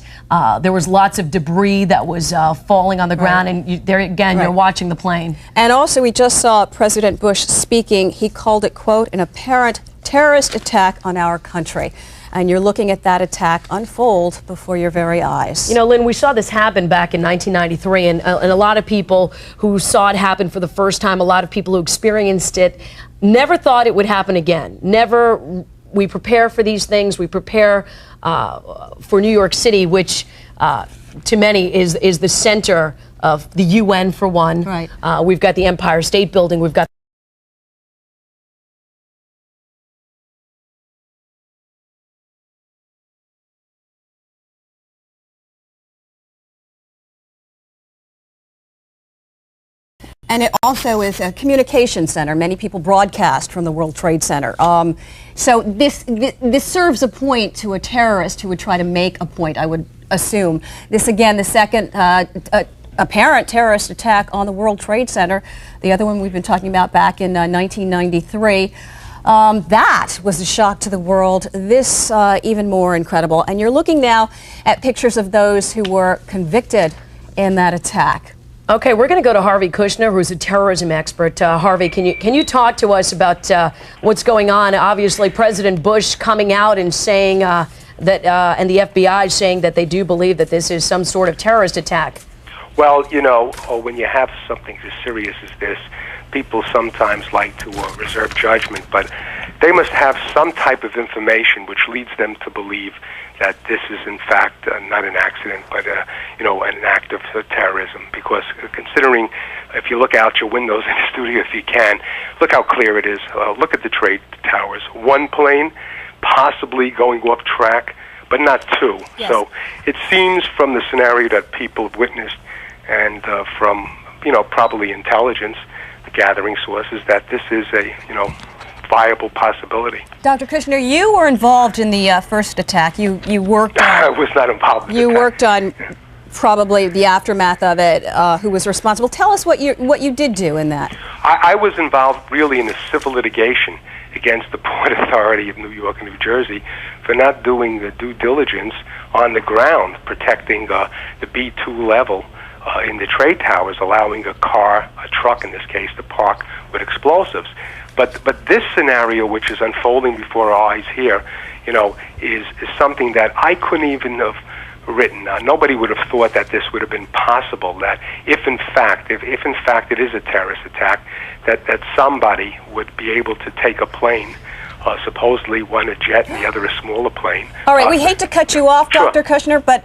there was lots of debris that was falling on the ground. And there again, you're watching the plane. And also, we just saw President Bush speaking. He called it, quote, an apparent terrorist attack on our country. And you're looking at that attack unfold before your very eyes. You know, Lynn, we saw this happen back in 1993, and a lot of people who saw it happen for the first time, a lot of people who experienced it, never thought it would happen again. Never. We prepare for these things. We prepare for New York City, which to many is the center of the UN, for one. Right. We've got the Empire State Building. We've got And it also is a communication center. Many people broadcast from the World Trade Center. So this serves a point to a terrorist who would try to make a point, I would assume. This, again, the second apparent terrorist attack on the World Trade Center. The other one we've been talking about back in 1993. That was a shock to the world. This even more incredible. And you're looking now at pictures of those who were convicted in that attack. Okay, we're going to go to Harvey Kushner, who's a terrorism expert. Harvey, can you talk to us about what's going on? Obviously, President Bush coming out and saying that, and the FBI saying that they do believe that this is some sort of terrorist attack. Well, you know, when you have something as serious as this, people sometimes like to reserve judgment, but they must have some type of information which leads them to believe that this is in fact not an accident, but an act of terrorism. Because considering, if you look out your windows in the studio, if you can, look how clear it is. Look at the trade towers. One plane possibly going off track, but not two. Yes. So it seems from the scenario that people have witnessed, and from probably intelligence gathering sources, that this is a viable possibility. Dr. Kushner, you were involved in the first attack. You worked on... I was not involved in You worked on probably the aftermath of it. Who was responsible? Tell us what you did do in that. I was involved really in a civil litigation against the Port Authority of New York and New Jersey for not doing the due diligence on the ground, protecting the B2 level in the trade towers, allowing a truck in this case, to park with explosives. But this scenario, which is unfolding before our eyes here, is something that I couldn't even have written. Nobody would have thought that this would have been possible. That if in fact it is a terrorist attack, that somebody would be able to take a plane, supposedly one a jet and the other a smaller plane. All right, we hate to cut you off, Dr. Kushner, but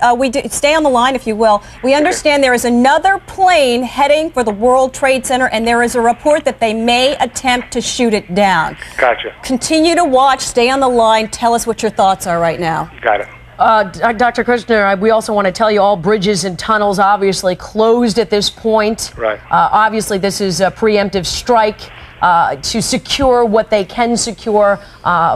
stay on the line if you will. We understand there is another plane heading for the World Trade Center, and there is a report that they may attempt to shoot it down. Gotcha. Continue to watch, stay on the line, tell us what your thoughts are right now. Got it. Dr. Kushner, we also want to tell you all bridges and tunnels obviously closed at this point. Right. Obviously, this is a preemptive strike to secure what they can secure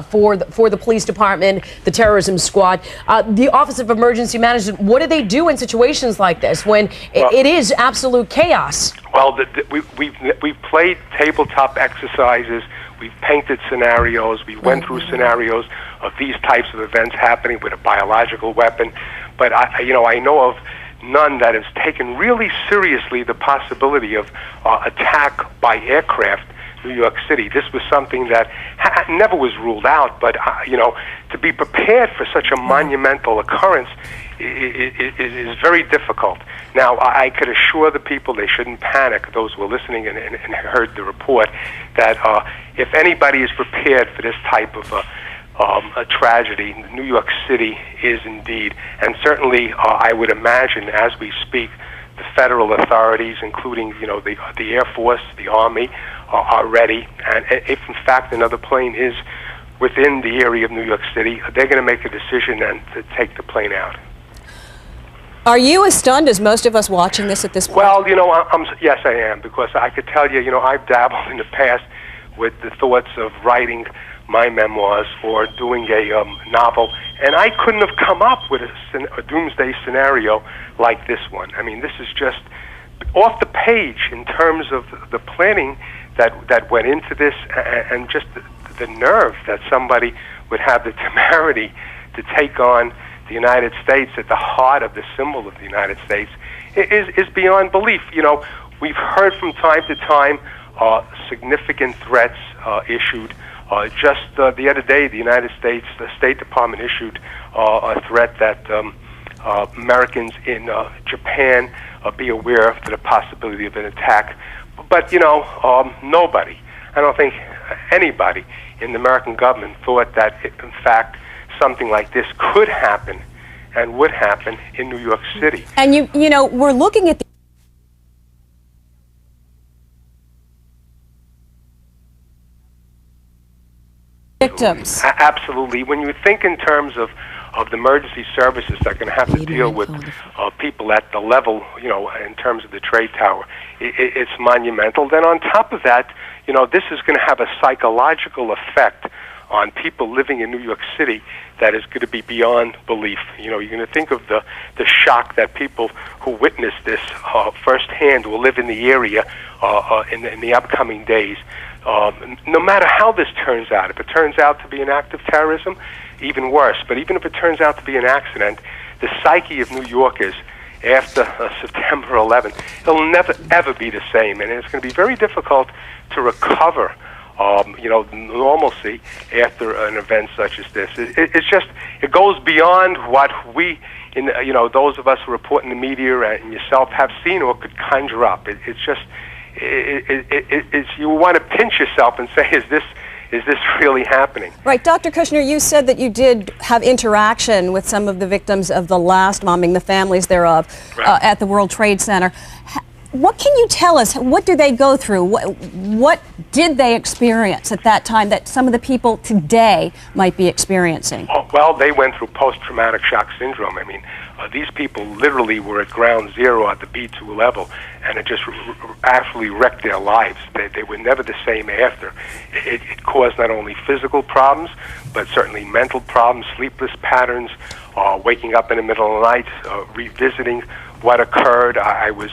for the police department, the terrorism squad. The Office of Emergency Management, what do they do in situations like this when it is absolute chaos? Well, we've played tabletop exercises. We've painted scenarios. We went through scenarios of these types of events happening with a biological weapon. But I know of none that has taken really seriously the possibility of attack by aircraft in New York City. This was something that never was ruled out. But to be prepared for such a monumental occurrence is very difficult. Now, I could assure the people they shouldn't panic, those who were listening and heard the report, that if anybody is prepared for this type of a tragedy, New York City is indeed. And certainly, I would imagine, as we speak, the federal authorities, including the Air Force, the Army, are ready. And if, in fact, another plane is within the area of New York City, they're going to make a decision and to take the plane out. Are you as stunned as most of us watching this at this point? Well, yes, I am, because I could tell you, I've dabbled in the past with the thoughts of writing my memoirs or doing a novel, and I couldn't have come up with a doomsday scenario like this one. I mean, this is just off the page in terms of the planning that went into this, and just the nerve that somebody would have the temerity to take on the United States at the heart of the symbol of the United States is beyond belief. We've heard from time to time significant threats issued. Just the other day, the United States, the State Department issued a threat that Americans in Japan be aware of the possibility of an attack. But, nobody, I don't think anybody in the American government thought that, in fact, something like this could happen and would happen in New York City. And we're looking at the victims. Absolutely. When you think in terms of the emergency services that are going to have to deal with people at the level, in terms of the trade tower, it's monumental. Then on top of that, this is going to have a psychological effect on people living in New York City that is going to be beyond belief. You're going to think of the shock that people who witnessed this firsthand will live in the area in the upcoming days. No matter how this turns out, if it turns out to be an act of terrorism, even worse. But even if it turns out to be an accident, the psyche of New Yorkers after September 11th, it'll never, ever be the same. And it's going to be very difficult to recover normalcy after an event such as this. It goes beyond what we, those of us who report in the media and yourself have seen or could conjure up. You want to pinch yourself and say, is this really happening? Right. Dr. Kushner, you said that you did have interaction with some of the victims of the last bombing, the families thereof, at the World Trade Center. What can you tell us? What do they go through? What did they experience at that time that some of the people today might be experiencing? Well, they went through post-traumatic shock syndrome. I mean, these people literally were at ground zero at the B2 level, and it just actually wrecked their lives. They were never the same after. It caused not only physical problems, but certainly mental problems, sleepless patterns, waking up in the middle of the night, revisiting what occurred. I was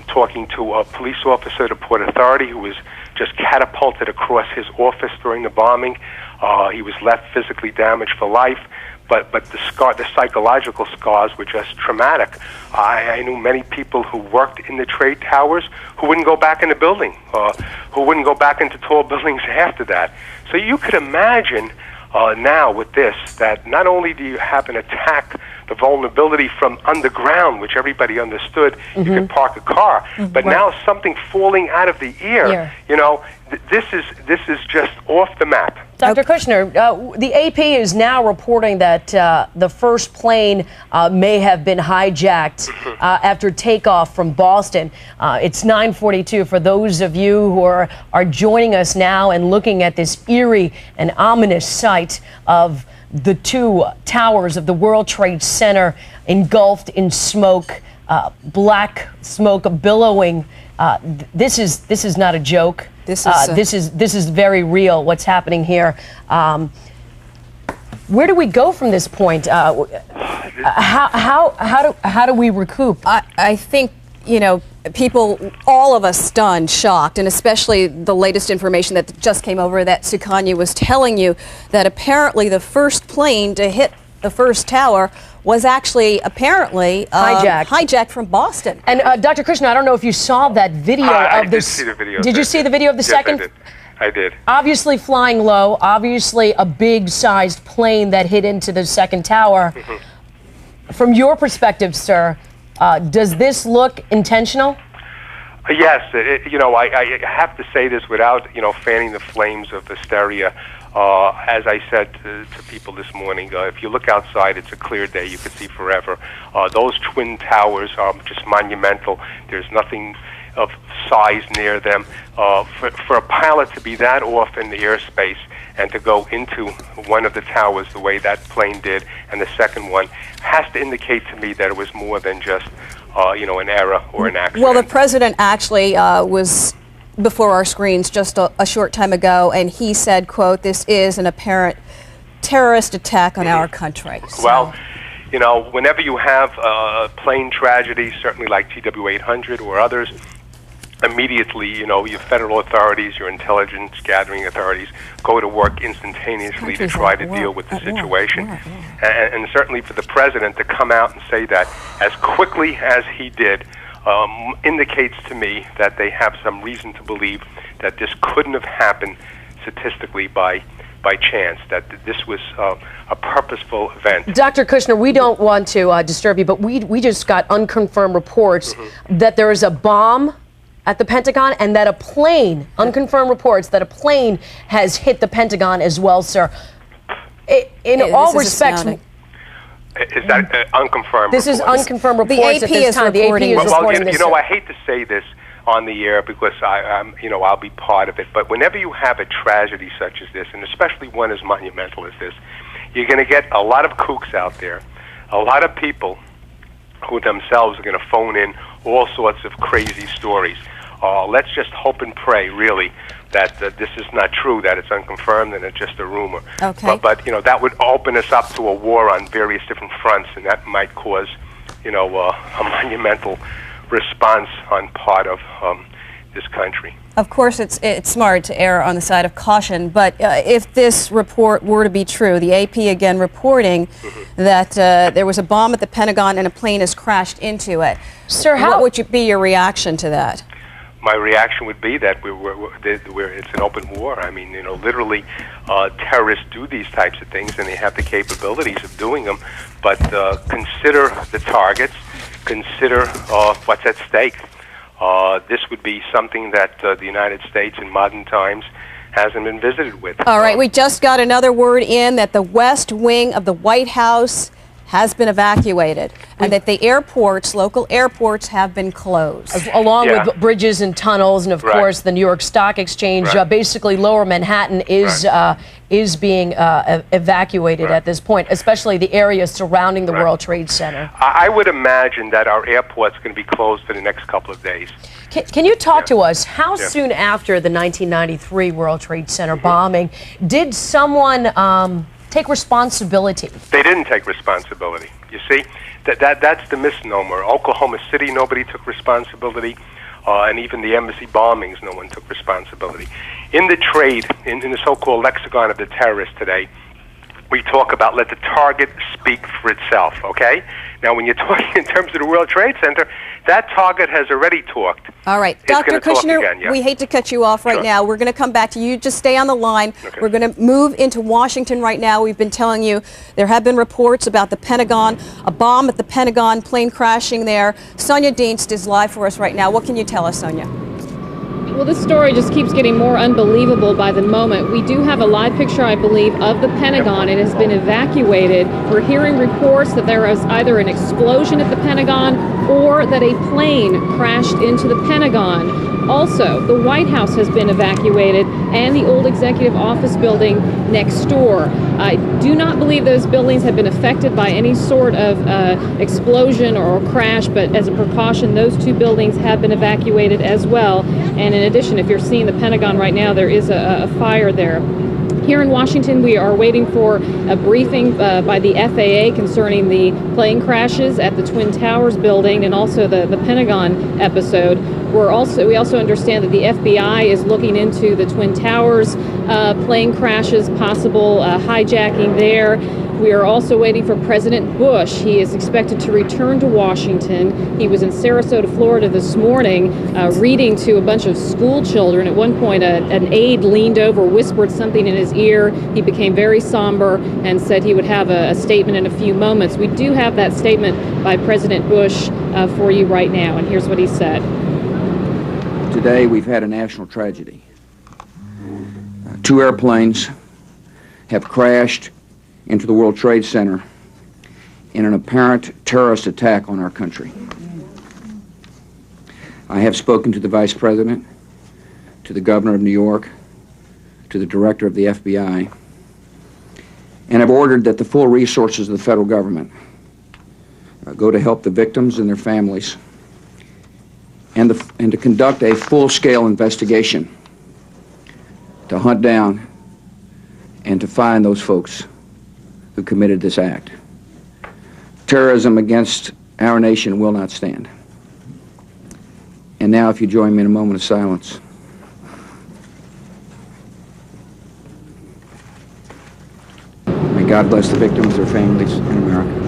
talking to a police officer at a Port Authority who was just catapulted across his office during the bombing. He was left physically damaged for life, but the psychological scars were just traumatic. I knew many people who worked in the trade towers who wouldn't go back in the building, who wouldn't go back into tall buildings after that. So you could imagine now with this, that not only do you have an attack, the vulnerability from underground, which everybody understood, you could park a car, but now something falling out of the air, this is just off the map. Dr. Kushner, the AP is now reporting that the first plane may have been hijacked after takeoff from Boston. It's 9:42 for those of you who are joining us now and looking at this eerie and ominous sight of the two towers of the World Trade Center engulfed in smoke, black smoke billowing. This is not a joke. This is very real. What's happening here? Where do we go from this point? How do we recoup? I think, you know, people, all of us stunned, shocked, and especially the latest information that just came over that Sukanya was telling you, that apparently the first plane to hit the first tower was actually apparently hijacked from Boston. And Dr. Krishna, I don't know if you saw that video of this. I did see the video. Did you see the video of the second? Yes, I did. Obviously flying low, obviously a big-sized plane that hit into the second tower. From your perspective, sir, does this look intentional? Yes, you know, I have to say this without, you know, fanning the flames of hysteria. As I said to people this morning, if you look outside, it's a clear day. You can see forever. Those twin towers are just monumental. There's nothing of size near them. For a pilot to be that off in the airspace and to go into one of the towers the way that plane did, and the second one, has to indicate to me that it was more than just, you know, an error or an accident. Well, the president actually was before our screens just a short time ago, and he said, quote, "This is an apparent terrorist attack on our country." So. Well, you know, whenever you have a plane tragedy, certainly like TW800 or others, immediately, you know, your federal authorities, your intelligence gathering authorities go to work instantaneously to try to deal with the situation. And certainly for the president to come out and say that as quickly as he did indicates to me that they have some reason to believe that this couldn't have happened statistically by chance, that this was a purposeful event. Dr. Kushner, we don't want to disturb you, but we just got unconfirmed reports that there is a bomb at the Pentagon and that a plane, unconfirmed reports that a plane has hit the Pentagon as well, sir. In all respects, is that unconfirmed? This is unconfirmed reports at this time. The AP is reporting this. You know, I hate to say this on the air because you know, I'll be part of it. But whenever you have a tragedy such as this, and especially one as monumental as this, you're going to get a lot of kooks out there, a lot of people who themselves are going to phone in all sorts of crazy stories. Let's just hope and pray, really, that this is not true, that it's unconfirmed and it's just a rumor. Okay. But you know, that would open us up to a war on various different fronts, and that might cause, you know, a monumental response on part of this country. Of course, it's smart to err on the side of caution, but if this report were to be true, the AP again reporting that there was a bomb at the Pentagon and a plane has crashed into it. Sir, what would be your reaction to that? My reaction would be that it's an open war. I mean, you know, literally, terrorists do these types of things, and they have the capabilities of doing them. But consider the targets, consider what's at stake. This would be something that the United States in modern times hasn't been visited with. All right, we just got another word in that the West Wing of the White House has been evacuated, and that the airports, local airports, have been closed. Along with bridges and tunnels, and of course the New York Stock Exchange. Basically, Lower Manhattan is being evacuated at this point, especially the area surrounding the World Trade Center. I would imagine that our airport's going to be closed for the next couple of days. Can you talk to us, how soon after the 1993 World Trade Center bombing did someone take responsibility? They didn't take responsibility. You see, that's the misnomer. Oklahoma City, nobody took responsibility, and even the embassy bombings, no one took responsibility. In the trade, in the so-called lexicon of the terrorists today, we talk about let the target speak for itself, okay? Now, when you're talking in terms of the World Trade Center, that target has already talked. All right. Dr. Kushner, we hate to cut you off right now. We're going to come back to you. Just stay on the line. Okay. We're going to move into Washington right now. We've been telling you there have been reports about the Pentagon, a bomb at the Pentagon, plane crashing there. Sonia Dienst is live for us right now. What can you tell us, Sonia? Well, this story just keeps getting more unbelievable by the moment. We do have a live picture, I believe, of the Pentagon. It has been evacuated. We're hearing reports that there was either an explosion at the Pentagon or that a plane crashed into the Pentagon. Also, the White House has been evacuated and the old executive office building next door. I do not believe those buildings have been affected by any sort of explosion or crash, but as a precaution, those two buildings have been evacuated as well. And in addition, if you're seeing the Pentagon right now, there is a fire there. Here in Washington, we are waiting for a briefing by the FAA concerning the plane crashes at the Twin Towers building and also the Pentagon episode. We also understand that the FBI is looking into the Twin Towers plane crashes, possible hijacking there. We are also waiting for President Bush. He is expected to return to Washington. He was in Sarasota, Florida this morning reading to a bunch of school children. At one point, an aide leaned over, whispered something in his ear. He became very somber and said he would have a statement in a few moments. We do have that statement by President Bush for you right now, and here's what he said. Today we've had a national tragedy. Two airplanes have crashed into the World Trade Center in an apparent terrorist attack on our country. I have spoken to the Vice President, to the Governor of New York, to the Director of the FBI, and have ordered that the full resources of the federal government go to help the victims and their families and to conduct a full-scale investigation to hunt down and to find those folks who committed this act. Terrorism against our nation will not stand. And now, if you join me in a moment of silence. May God bless the victims, their families, and America.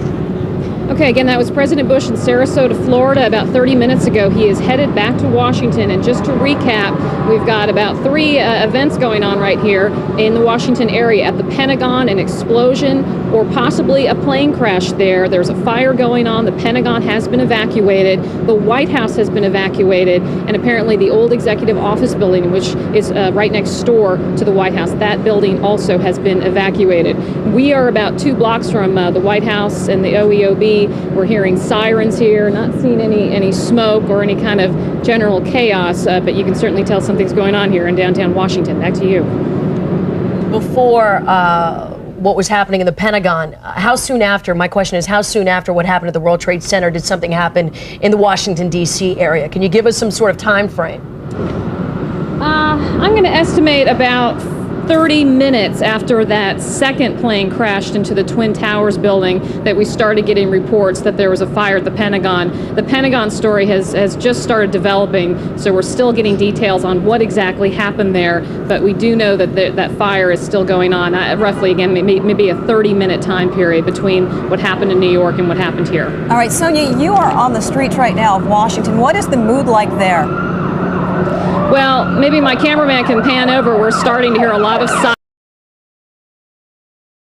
Okay, again, that was President Bush in Sarasota, Florida, about 30 minutes ago. He is headed back to Washington, and just to recap, we've got about 3 events going on right here in the Washington area. At the Pentagon, an explosion or possibly a plane crash there. There's a fire going on. The Pentagon has been evacuated. The White House has been evacuated, and apparently the old executive office building, which is right next door to the White House, that building also has been evacuated. We are about 2 blocks from the White House and the OEOB. We're hearing sirens here, not seeing any smoke or any kind of general chaos, but you can certainly tell something's going on here in downtown Washington. Back to you. Before what was happening in the Pentagon, how soon after, my question is, how soon after what happened at the World Trade Center did something happen in the Washington, D.C. area? Can you give us some sort of time frame? I'm going to estimate about 30 minutes after that second plane crashed into the Twin Towers building that we started getting reports that there was a fire at the Pentagon. The Pentagon story has just started developing, so we're still getting details on what exactly happened there, but we do know that that fire is still going on. Roughly, again, maybe a 30-minute time period between what happened in New York and what happened here. All right, Sonia, you are on the streets right now of Washington. What is the mood like there? Well, maybe my cameraman can pan over. We're starting to hear a lot of